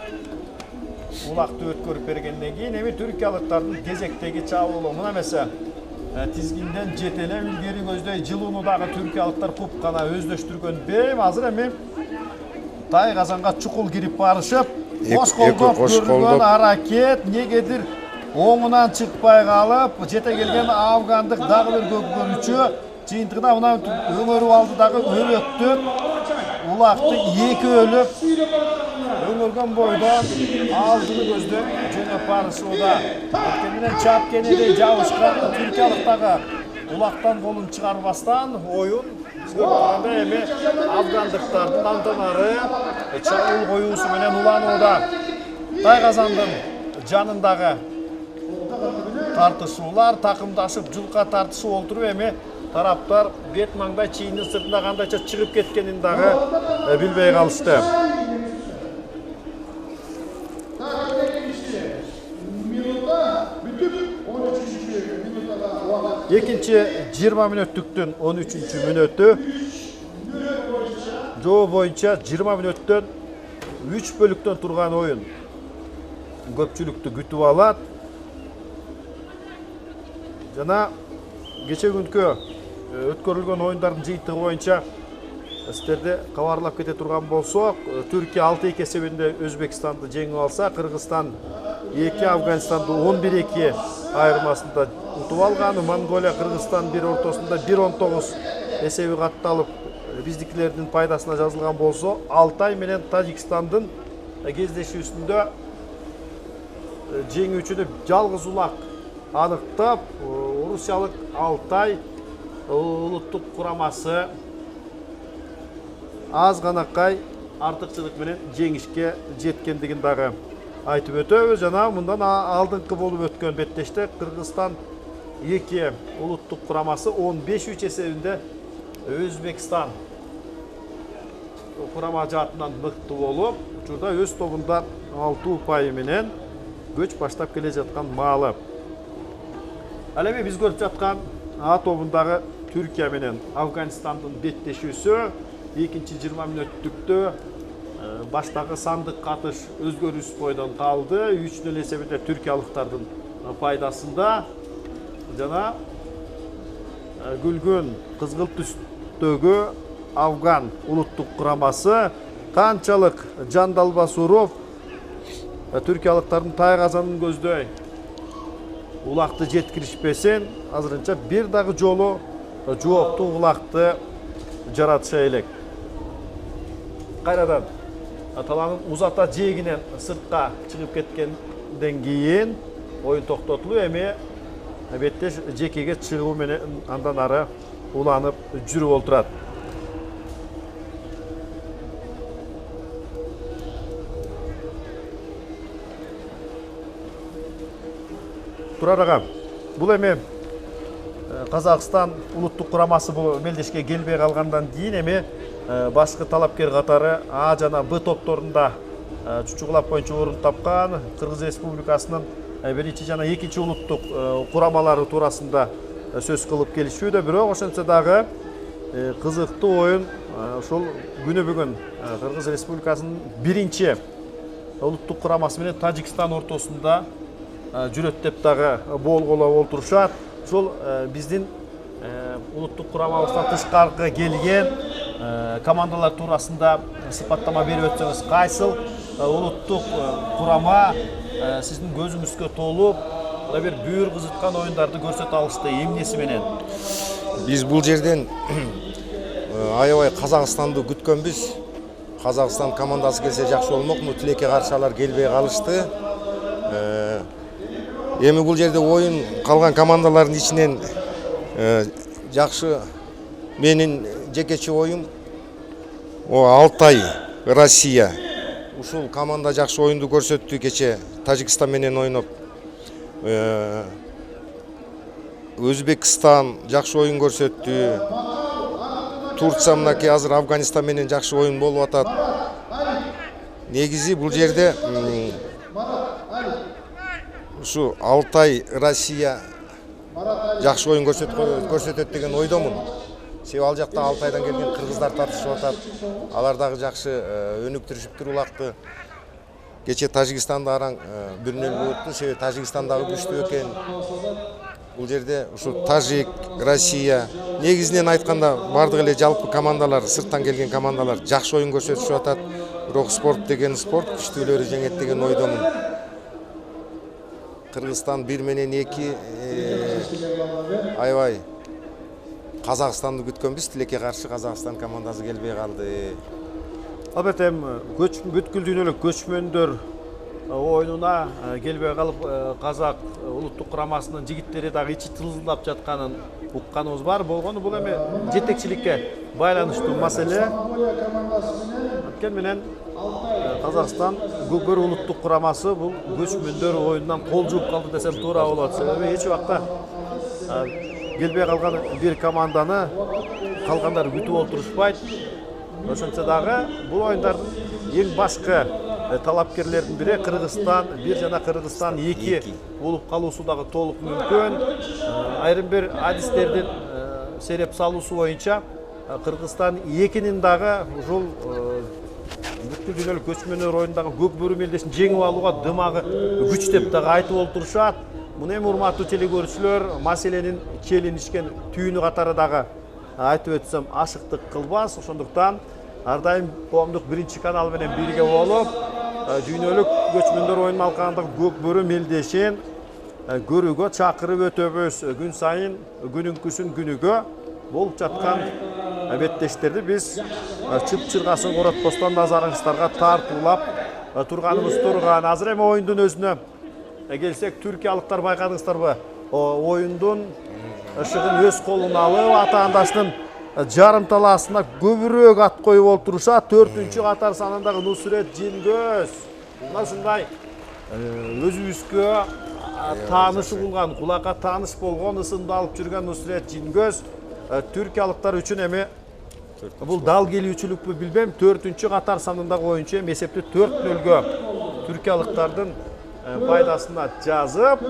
S2: улакты өткөрүп бергенден кийин эми түркиялыктардын кезектеги чабуулу. Мына эмесе тизгинден жетеле илгери көздөй жылууну дагы түркиялыктар куп гана өздөштүргөн бейм. Азыр эми тай казанга чукул кирип барышып, кош колдоп көргөн аракет негедир оңунан чыкпай калып, жете келген афгандык дагы бир көкбөрүчү жыйынтыгына мына өңөрүп алды дагы өрөктөп улакты эки өлүп өңөргөн бойдон алдыны көздөй жөнөп барышууда. Өткөндөн чап кенедей жабышкан түркиялыктагы улактан колун чыгарбастан оюн көргөндө эми афгандыктардын антанары чабуул коюусу менен уланууда. Тай казандын жанындагы тартышуулар такымдашып жылка тартышып олтуруп эми тараптар бет маңдай чийиндин сыртына кандайча чыгып кеткенин дагы билбей калышты. Экинчи 20 мүнөттүктүн 13-мүнөтү жоо боюнча 20 мүнөттөн 3 бөлүктөн турган оюн көпчүлүктү күтүп алат. Жана кече күнкү өткөрүлгөн оюндардын жыйынтыгы боюнча сиздерди кабарлап кете турган болсок, Түркия 6-2 эсебинде Өзбекстанды жеңип алса, Кыргызстан 2, Афганистанды 11-2 айырмасында утуп алган. Монголия Кыргызстан бир ортосунда 1-19 эсеби катталып биздикилердин пайдасына жазылган болсо, Алтай менен Тажикстандын кездешүүсүндө жеңүүчүнү жалгыз улак аныктап, Орусиялык Алтай улуттук курамасы аз ганакай артыкчылык менен жеңишке жеткендигин дагы айтып өтөбүз. Жана мындан алдыңкы болуп өткөн беттеште Кыргызстан 2 улуттук курамасы 15-3 эсебинде Өзбекстан курама жаатынан мыкты болуп, учурда өз тобунда 6 упайы менен көч баштап келе жаткан маалы. Ал эми биз көрүп жаткан А тобундагы Түркия менен Афганистандын беттешүүсү экинчи 20 мүнөттүктө баштагы сандык катыш өзгөрүш бойдон калды. 3-0 эсебинде түркиялыктардын пайдасында. Жана күлгүн кызгыл түстөгү Афган улуттук курамасы канчалык жандалбас уруп түркиялыктардын тай казанын көздөй улакты жеткиришпесин, азырынча бир дагы жолу жооптуу улакты жаратыша элек. Кайрадан талаанын узата жээгинен сыртка чыгып кеткенден кийин оюн токтотулуп, эми беттеш жекеге чыгуу менен андан ары уланып жүрүп олтурат. Турар ага, бул эми Казакстан улуттук курамасы бул мелдешке келбей калгандан кийин эми башкы талапкер катары А жана Б топторунда чучугулап боюнча орун тапкан Кыргыз Республикасынын биринчи жана экинчи улуттук курамалары туурасында сөз кылып келишүүдө. Бирок ошентсе дагы кызыктуу оюн ошол күнү бүгүн Кыргыз Республикасынын биринчи улуттук курамасы менен Тажикстан ортосунда жүрөт деп дагы болголоп олтурушат. Ошол биздин улуттук курамабыздан тышкаркы келген командалар туурасында сыпаттама берип өтсөңүз кайсыл? улуттук курама сиздин көзүңүзгө толуп бир бүйүр кызыткан оюндарды көрсөтө алышты. Эмнеси менен?
S4: Биз бул жерден аябай Казакстанды күткөнбүз. Казакстан командасы келсе жакшы болмокму, тилекке каршы алар келбей калышты. Эми бул жерде оюн калган командалардын ичинен жакшы менин жекече оюм Алтай, Россия. Ушул команда жакшы оюнду көрсөттү кече Тажикстан менен ойноп. Өзбекстан жакшы оюн көрсөттү. Турция мынакей азыр Афганистан менен жакшы оюн болуп атат. Негизи бул жерде ушу Алтай, Россия жакшы оюн көрсөтөт деген ойдомун. Себеби ал жакта Алтайдан келген кыргыздар тартышып атат. Алар дагы жакшы өнүктүрүшүптүр улакты. Кече Тажикстанды араң 1-0 болупту. Себеби Тажикстан дагы күчтүү экен. Бул жерде ушу Тажик, Россия негизинен айтканда бардык эле жалпы командалар, сырттан келген командалар жакшы оюн көрсөтүшүп атат. Бирок спорт деген спорт, күчтүүлөрү жеңет деген ойдомун. Кыргызстан 1-2 аябай Казакстанды күткөнбүз, тилекке каршы Казакстан командасы келбей калды.
S2: Албетте бүткүл дүйнөлүк көчмөндөр оюнуна келбей калып Казак улуттук курамасынын жигиттери дагы ичи тылзылдап жатканын укканыбыз бар. Болгону бул эми жетекчиликке байланыштуу маселе. Анткени менен Казакстан көкбөр улуттук курамасы бул көчмөндөр оюнунан кол жууп калды десем туура болот. Себеби эч убакта келбей калган бир команданы калгандар күтүп отурушпайт. Ошентсе дагы бул оюндардын эң башкы талапкерлердин бири Кыргызстан 1 жана Кыргызстан 2 болуп калуусу дагы толук мүмкүн. Айрым бир адистердин сереп салуусу боюнча Кыргызстан 2-нин дагы ушул бүткүл дүйнөлүк көчмөндөр оюнундагы көкбөрү мелдешин жеңип алууга дымагы күч деп дагы айтып олтурушат. Муну эми урматтуу телекөрүүчүлөр, маселенин челенишкен түйүнү катары дагы айтып өтсөм ашыктык кылбас. Ошондуктан ар дайым коомдук биринчи канал менен бирге болуп, дүйнөлүк көчмөндөр оюнунун алкагындагы көкбөрү мелдешин көрүүгө чакырып өтөбүз. Күн сайын күнүнкүсүн күнүгө болуп жаткан беттештерди биз чып-чыргасын коротпостон назарыңыздарга тартуулап турганыбыз турган. Азыр эми оюндун өзүнө келсек, түркиялыктар байкадыңыздарбы? Оюндун ышыгын өз колуна алып, атаандашынын жарым талаасына көбүрөөк ат коюп олтурушат. 4-чү катар санындагы Нусрет Жингөз. Мына ушундай өзүбүзгө тааныш булган, кулакка тааныш болгон ысымды алып жүргөн Нусрет Жингөз түркиялыктар үчүн эми бул дал келүүчүлүкпү билбейм, 4-чү катар санындагы оюнчу эми эсепти 4-0 түркиялыктардын пайдасына жазып,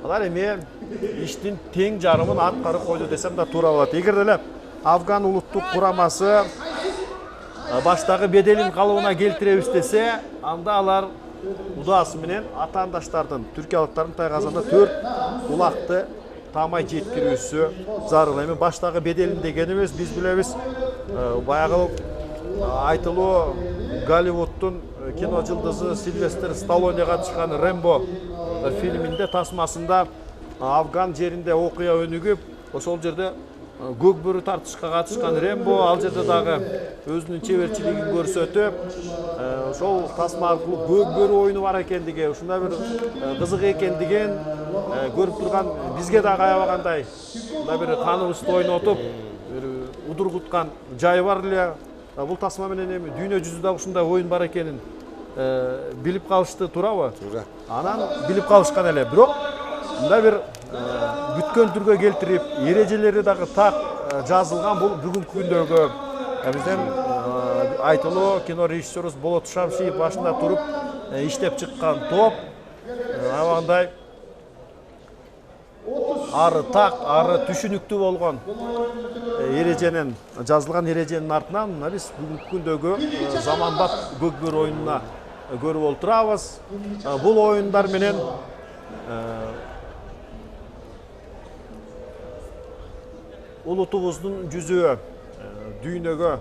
S2: алар эми иштин тең жарымын аткарып койду десем да туура болот. Эгер деле Афган улуттук курамасы баштагы беделин калыбына келтиребиз десе, анда алар удаасы менен атаандаштардын, түркиялыктардын тайгазында 4 улакты таамай жеткирүүсү зарыл. Эми баштагы беделин дегенибиз биз билебиз, баягы айтылуу Голливудтун кино жылдызы Сильвестр Сталлоне катышкан Рэмбо фильминде тасмасында Афган жеринде окуя өнүгүп, ошол жерде көкбөрү тартышка катышкан Рэмбо ал жерде дагы өзүнүн чеберчилигин көрсөтүп, ошол тасма аркылуу көкбөрү оюну бар экендиги, ушундай бир кызык экендигин көрүп турган бизге дагы аябагандай мындай бир каныбызды ойнотуп, бир удургуткан жайы бар эле. Бул тасма менен эми дүйнө жүзүндө ушундай оюн бар экенин билип калышты, туурабы?
S4: Туура.
S2: Анан билип калышкан эле. Бирок мындай бир бүткөн түргө келтирип, эрежелери дагы так жазылган бул бүгүнкү күндөгү бизден айтылуу кино режиссерубуз Болот Шамшиев башында туруп иштеп чыккан топ аябагандай ары так, ары түшүнүктүү болгон эреженин жазылган эреженин артынан мына биз бүгүнкү күндөгү заманбап көкбөр оюнуна көрүп олтурабыз. Бул оюндар менен улутубуздун жүзү дүйнөгө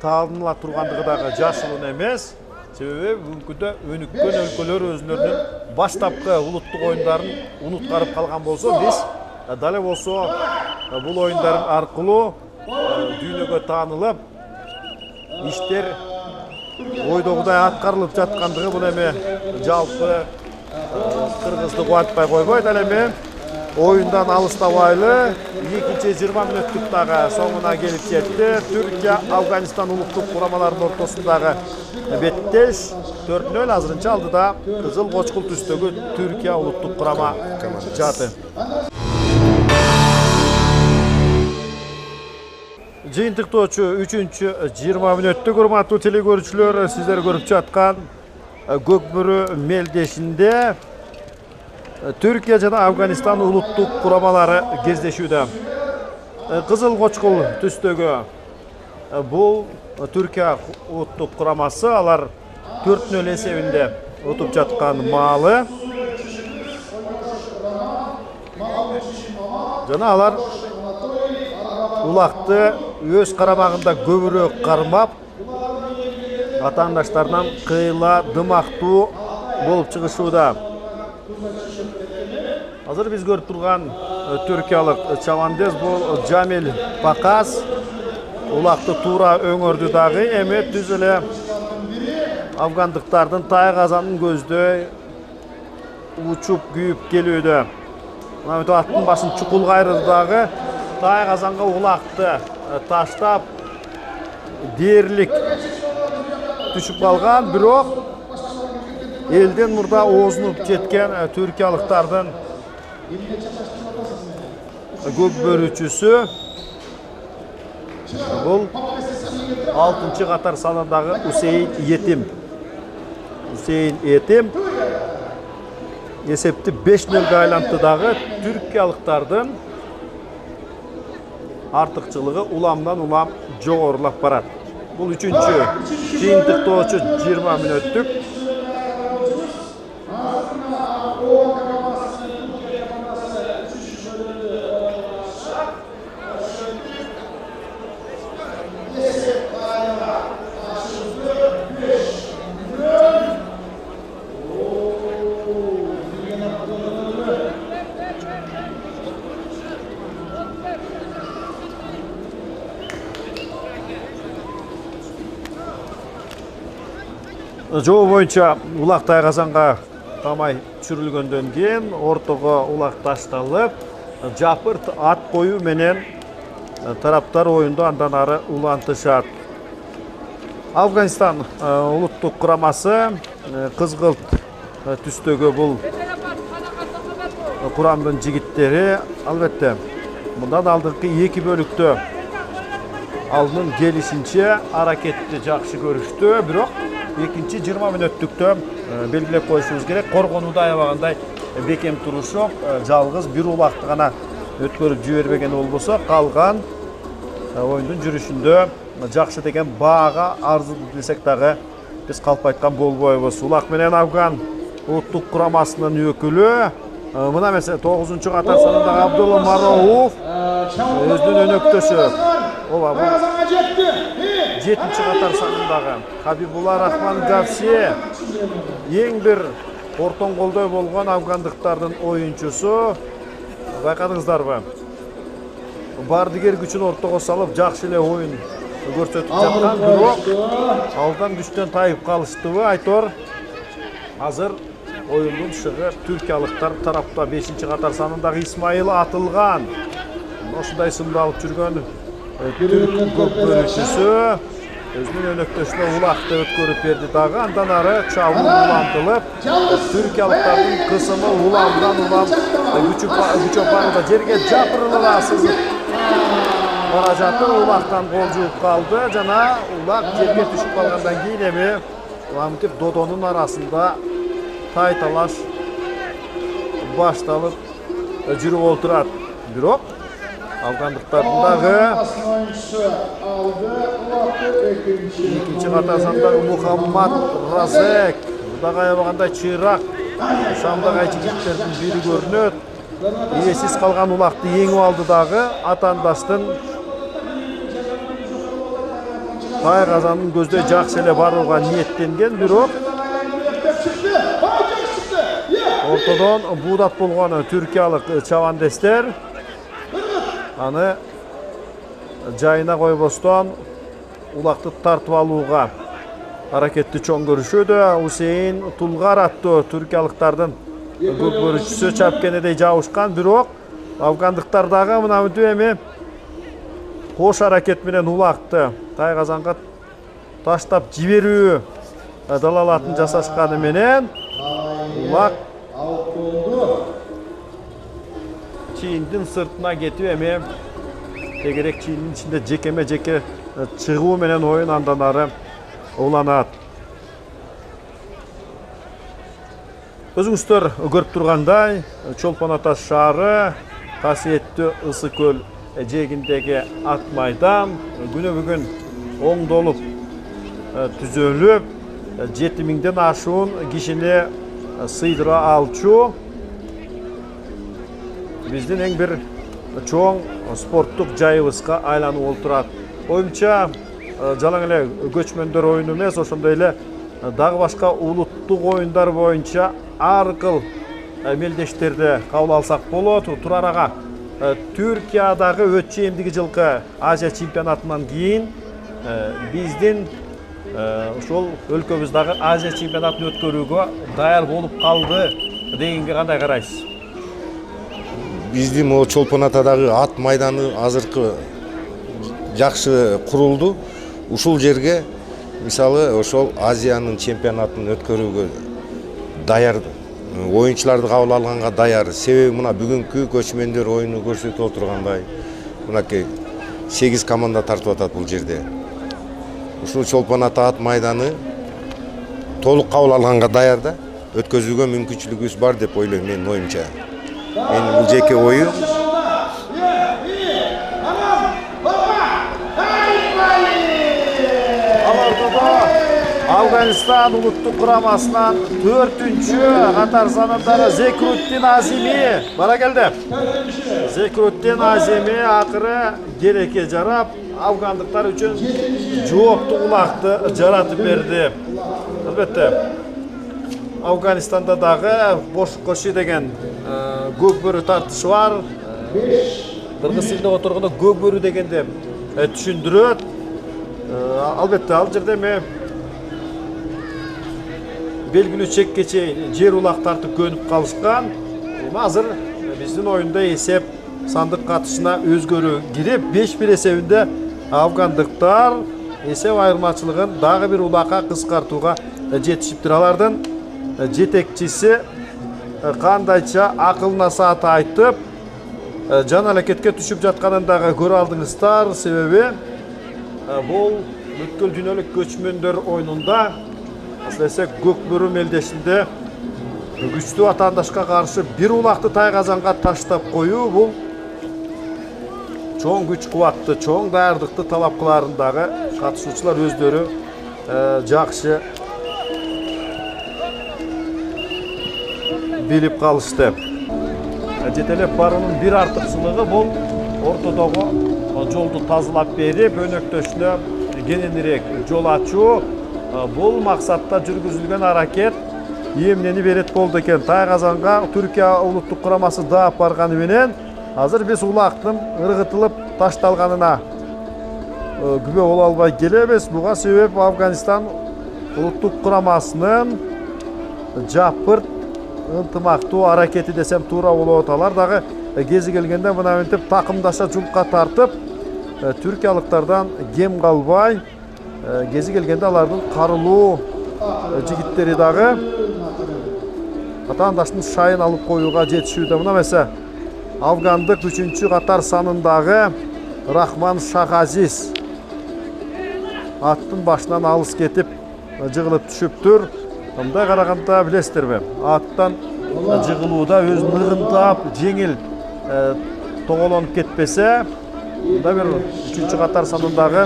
S2: тааныла тургандыгы дагы жашыруун эмес. Себеби бүгүнкүдө өнүккөн өлкөлөр өзүлөрүнүн баштапкы улуттук оюндарын унуткарып калган болсо, биз дале болсо бул оюндар аркылуу дүйнөгө таанылып, иштер ойдогудай аткарылып жаткандыгы бул эми жалпы кыргызды кубантпай койбойт. Ал эми оюндан алыстабайлы 2-20 мүнөттүк дагы соңуна келип жетти. Түркия Афганистан улуттук курамаларынын ортосундагы беттеш 4-0 азырынча алдыда кызыл кочкул түстөгү Түркия улуттук курама жаты. Жыйынтыктоочу 3-20 мүнөттүк урматтуу телекөрүүчүлөр, сиздер көрүп жаткан Көкбөрү мелдешинде Түркия жана Афганистан улуттук курамалары кездешүүдө. Кызыл кочкул түстөгү бул Түркия улуттук курамасы, алар 4-0 эсебинде утуп жаткан маалы. Жана алар улакты өз карамагында көбүрөөк кармап, атаандаштарынан кыйла дымактуу болуп чыгышууда. Азыр биз көрүп турган түркиялык чабандез бул Жамил Пакас. Улакты туура өңөрдү дагы, эми түз эле афгандыктардын тай казанын көздөй учуп күйүп келүүдө. Мына бүтүп аттын башын чукул кайрыды дагы, тай казанга улакты таштап дээрлик түшүп калган, бирок элден мурда оозунуп жеткен түркиялыктардын көкбөрүүчүсү бул 6-чы катар санындагы Усейин Етим. Усейин Етим эсепти 5-0 айлантты дагы. Түркиялыктардын артыкчылыгы уламдан улам жогорулап барат. Бул 3-чү жыйынтыктоочу 20 мүнөттүк. Жоо боюнча улак тай казанга тамай түшүрүлгөндөн кийин ортого улак ташталып, жапырт ат коюу менен тараптар оюнду андан ары улантышат. Афганистан улуттук курамасы кызгылт түстөгү бул курамдын жигиттери. Албетте, мындан алдыңкы 2 бөлүктө алдын келишинче аракетти жакшы көрүштү, бирок 2-20 мүнөттүктө белгилеп коюшубуз керек. Коргонууда аябагандай бекем турушок, жалгыз бир улакты гана өткөрүп жибербеген болбосо, калган оюндун жүрүшүндө жакшы деген баага арзыды десек дагы биз калп айткан болбойбуз. Улак менен Афган улуттук курамасынын өкүлү, мына эмесе 9-чу катар санындагы Абдулла Марауф өзүнүн өнөктөшү. Ооба, бул 7-чи катар санындагы Хабибулла Рахман Гавси эң бир ортон колдой болгон афгандыктардын оюнчусу. Байкадыңыздарбы? Бардыгер күчүн ортого салып, жакшы эле оюн көрсөтүп жаткан, бирок алдан күчтөн тайып калыштыбы? Айтор, азыр оюндун шыгы түркиялыктар тарапта 5-чи катар санындагы Исмаил Атылган. Ошундай сымды алып жүргөн түрк көкбөрүүчүсү өзүнүн өнөктөшүнө улакты өткөрүп берди дагы. Андан ары чабуу улантылып, түркиялыктардын кысымы уламдан улам күчөп барууда, жерге жапырылып сызып бара жатты. Улактан кол жууп калды жана улак жерге түшүп калгандан кийин эми мынтип додонун арасында тай талаш башталып жүрүп отурат. Бирок афгандыктардын дагы 2-чи катар сандагы Мухаммад Разек, дагы аябагандай чыйрак шамдагай жигиттердин бири көрүнөт. Ээсиз калган улакты эңип алды дагы атаандаштын Тайгазанын көздөй жакшы эле барууга ниеттенген, бирок ортодон буудат болгон түркиялык чабандестер аны жайына койбостон улакты тартып алууга аракетти чоң көрүшүүдө. Усейин Тулгар аттуу түркиялыктардын көкбөрүчүсү чапкенедей жабышкан, бирок афгандыктар дагы мынантип эми кош аракет менен улакты Тайгазанга таштап жиберүү далалатын жасашканы менен улак чийиндин сыртына кетип эми тегерек чийиндин ичинде жекеме жеке чыгуу менен оюн андан ары уланат. Өзүңүздөр көрүп тургандай, Чолпон Ата шаары касиеттүү Ысы көл жээгиндеги ак майдан күнү бүгүн оңдолуп түзөлүп 7000ден ашуун кишини сыйдыра алчу биздин эң бир чоң спорттук жайыбызга айланып отурат. Оюмча жалаң эле көчмөндөр оюну эмес, ошондой эле дагы башка улуттук оюндар боюнча ар кыл мелдештерди кабыл алсак болот. Турар ага, Түркиядагы өтчү эмдиги жылкы Азия чемпионатынан кийин биздин ошол өлкөбүздагы Азия чемпионатын өткөрүүгө даяр болуп калды дегенге кандай карайсыз?
S4: Биздин Чолпон Атадагы ат майданы азыркы жакшы курулду. Ушул жерге мисалы ошол Азиянын чемпионатын өткөрүүгө даяр, оюнчуларды кабыл алганга даяр. Себеби мына бүгүнкү көчмөндөр оюну көрсөтүп отургандай, мынакей 8 команда тартып атат бул жерде. Ушул Чолпон Ата ат майданы толук кабыл алганга даяр да, өткөзүүгө мүмкүнчүлүгүбүз бар деп ойлойм менин оюмча. Менин бул жеке оюм.
S2: Афганистан улуттук курамасынан 4-чү катар санындагы Зекрутдин Азими бара келди. Зекрутдин Азими акыры керекке жарап, афгандыктар үчүн жооптук улакты жаратып берди. Албетте, Афганистанда дагы Бошкоши деген көк бөрү тартышы бар. Кыргыз тилинде отургондо көк бөрү дегенди түшүндүрөт. Албетте, ал жерде эми белгилүү чекке чейин жер улак тартып көнүп калышкан. Азыр биздин оюнда эсеп сандык катышына өзгөрүү кирип 5-1 эсебинде афгандыктар эсеп айырмачылыгын дагы бир улакка кыскартууга жетишиптир. Алардын жетекчиси кандайча акылына саат айтып жан аракетке түшүп жатканын дагы көрө алдыңыздар. Себеби бул бүткүл дүйнөлүк көчмөндөр оюнунда әсіресе көк бөрү мелдешинде күчтүү атаандашка каршы бир улакты Тайгазанга таштап коюу бул чоң күч кубатты, чоң даярдыкты талап кыларындагы катышуучулар өздөрү жакшы билип калышты. Жетелеп баруунун бир артыкчылыгы бул ортодогу жолду тазалап берип, өнөктөшүнө кененирээк жол ачуу. Бул максатта жүргүзүлгөн аракет эмнени берет болду экен. Тайгазанга Түркия улуттук курамасы даап барганы менен азыр биз улактын ыргытылып ташталганына күбө боло албай келебиз. Буга себеп Афганистан улуттук курамасынын жапырт ынтымактуу аракети десем туура болот. Алар дагы кези келгенде мынантип такымдаша жумка тартып, түркиялыктардан кем калбай, кези келгенде алардын карылуу жигиттери дагы атаандаштын шайын алып коюуга жетишүүдө. Мына эмесе афгандык 3-чү катар санындагы Рахман Шахазиз аттын башынан алыс кетип жыгылып түшүптүр. Мындай караганда билесиздерби, аттан жыгылууда өзүн ыгынтап, жеңил тоголонуп кетпесе, мында бир 3-чү катар санындагы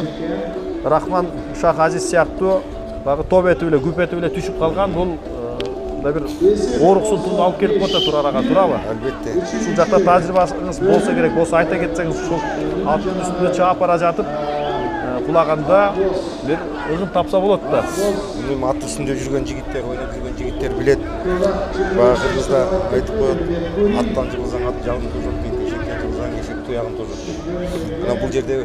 S2: Рахман Шахазиз сыяктуу багы топ этип эле, күп этип эле түшүп калган. Бул мында бир ооруксуздукту алып келип коет Турарага, туурабы?
S4: Албетте.
S2: Ушул жакта тажрыйбаңыз болсо керек, болсо айта кетсеңиз, ушул аттын үстүндө чаап бара жатып, кулаганда бир ыгын тапса болот да.
S4: Эми ат үстүндө жүргөн жигиттер, ойноп жүргөн жигиттер билет. Баягы кыргызда айтып коет, аттан жыгылсаң ат жалын тожот дейт, эшектен жыгылсаң эшек туягын тожот дейт. Мына бул жерде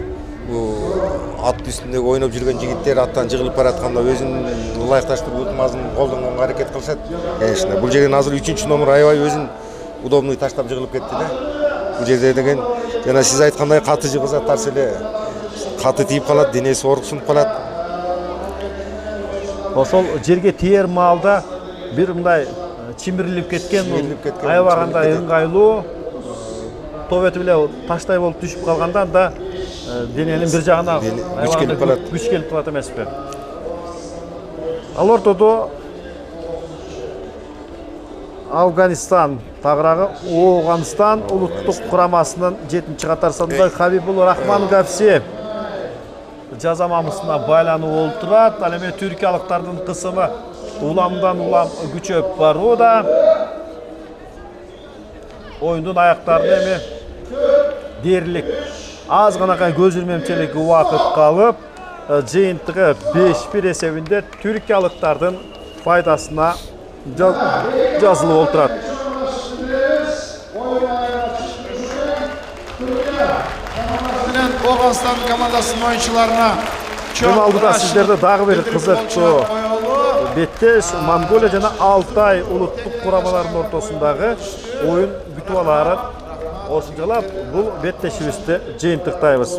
S4: ат үстүндө ойноп жүргөн жигиттер аттан жыгылып баратканда өзүн ылайыкташтыруу ыкмасын колдонгонго аракет кылышат. Конечно, бул жерден азыр 3-чү номер аябай өзүн удобный таштап жыгылып кетти да. Бул жерде деген жана сиз айткандай каты жыгылса тарс эле каты тийип калат, денеси ооруксунуп калат.
S2: Ошол жерге тиер маалда бир мындай чимирилип кеткен, аябаганда ыңгайлуу тобети биле таштай болуп түшүп калганда да дененин бир жагына
S4: күч келип калат.
S2: Күч келип калат эмеспи? Ал ортодо Афганистан тагыраагы Ооганстан улуттук курамасынын 7-катар сандагы Хабибул Рахман Гавси жаза мамысына байланып олтурат. Ал эми түркиялыктардын кысымы уламдан улам күчөп барууда. Оюндун аяктарына эми дээрлик аз ганакай көз ирмемчилик убакыт калып, жыйынтыгы 5-1 эсебинде түркиялыктардын пайдасына жазылып олтурат.
S1: Ооганстан командасынын оюнчуларына
S2: Эми алдыда сиздерде дагы бир кызыктуу беттеш Монголия жана Алтай улуттук курамаларынын ортосундагы оюн күтүп алаарын ошончолап бул беттешибизди жыйынтыктайбыз.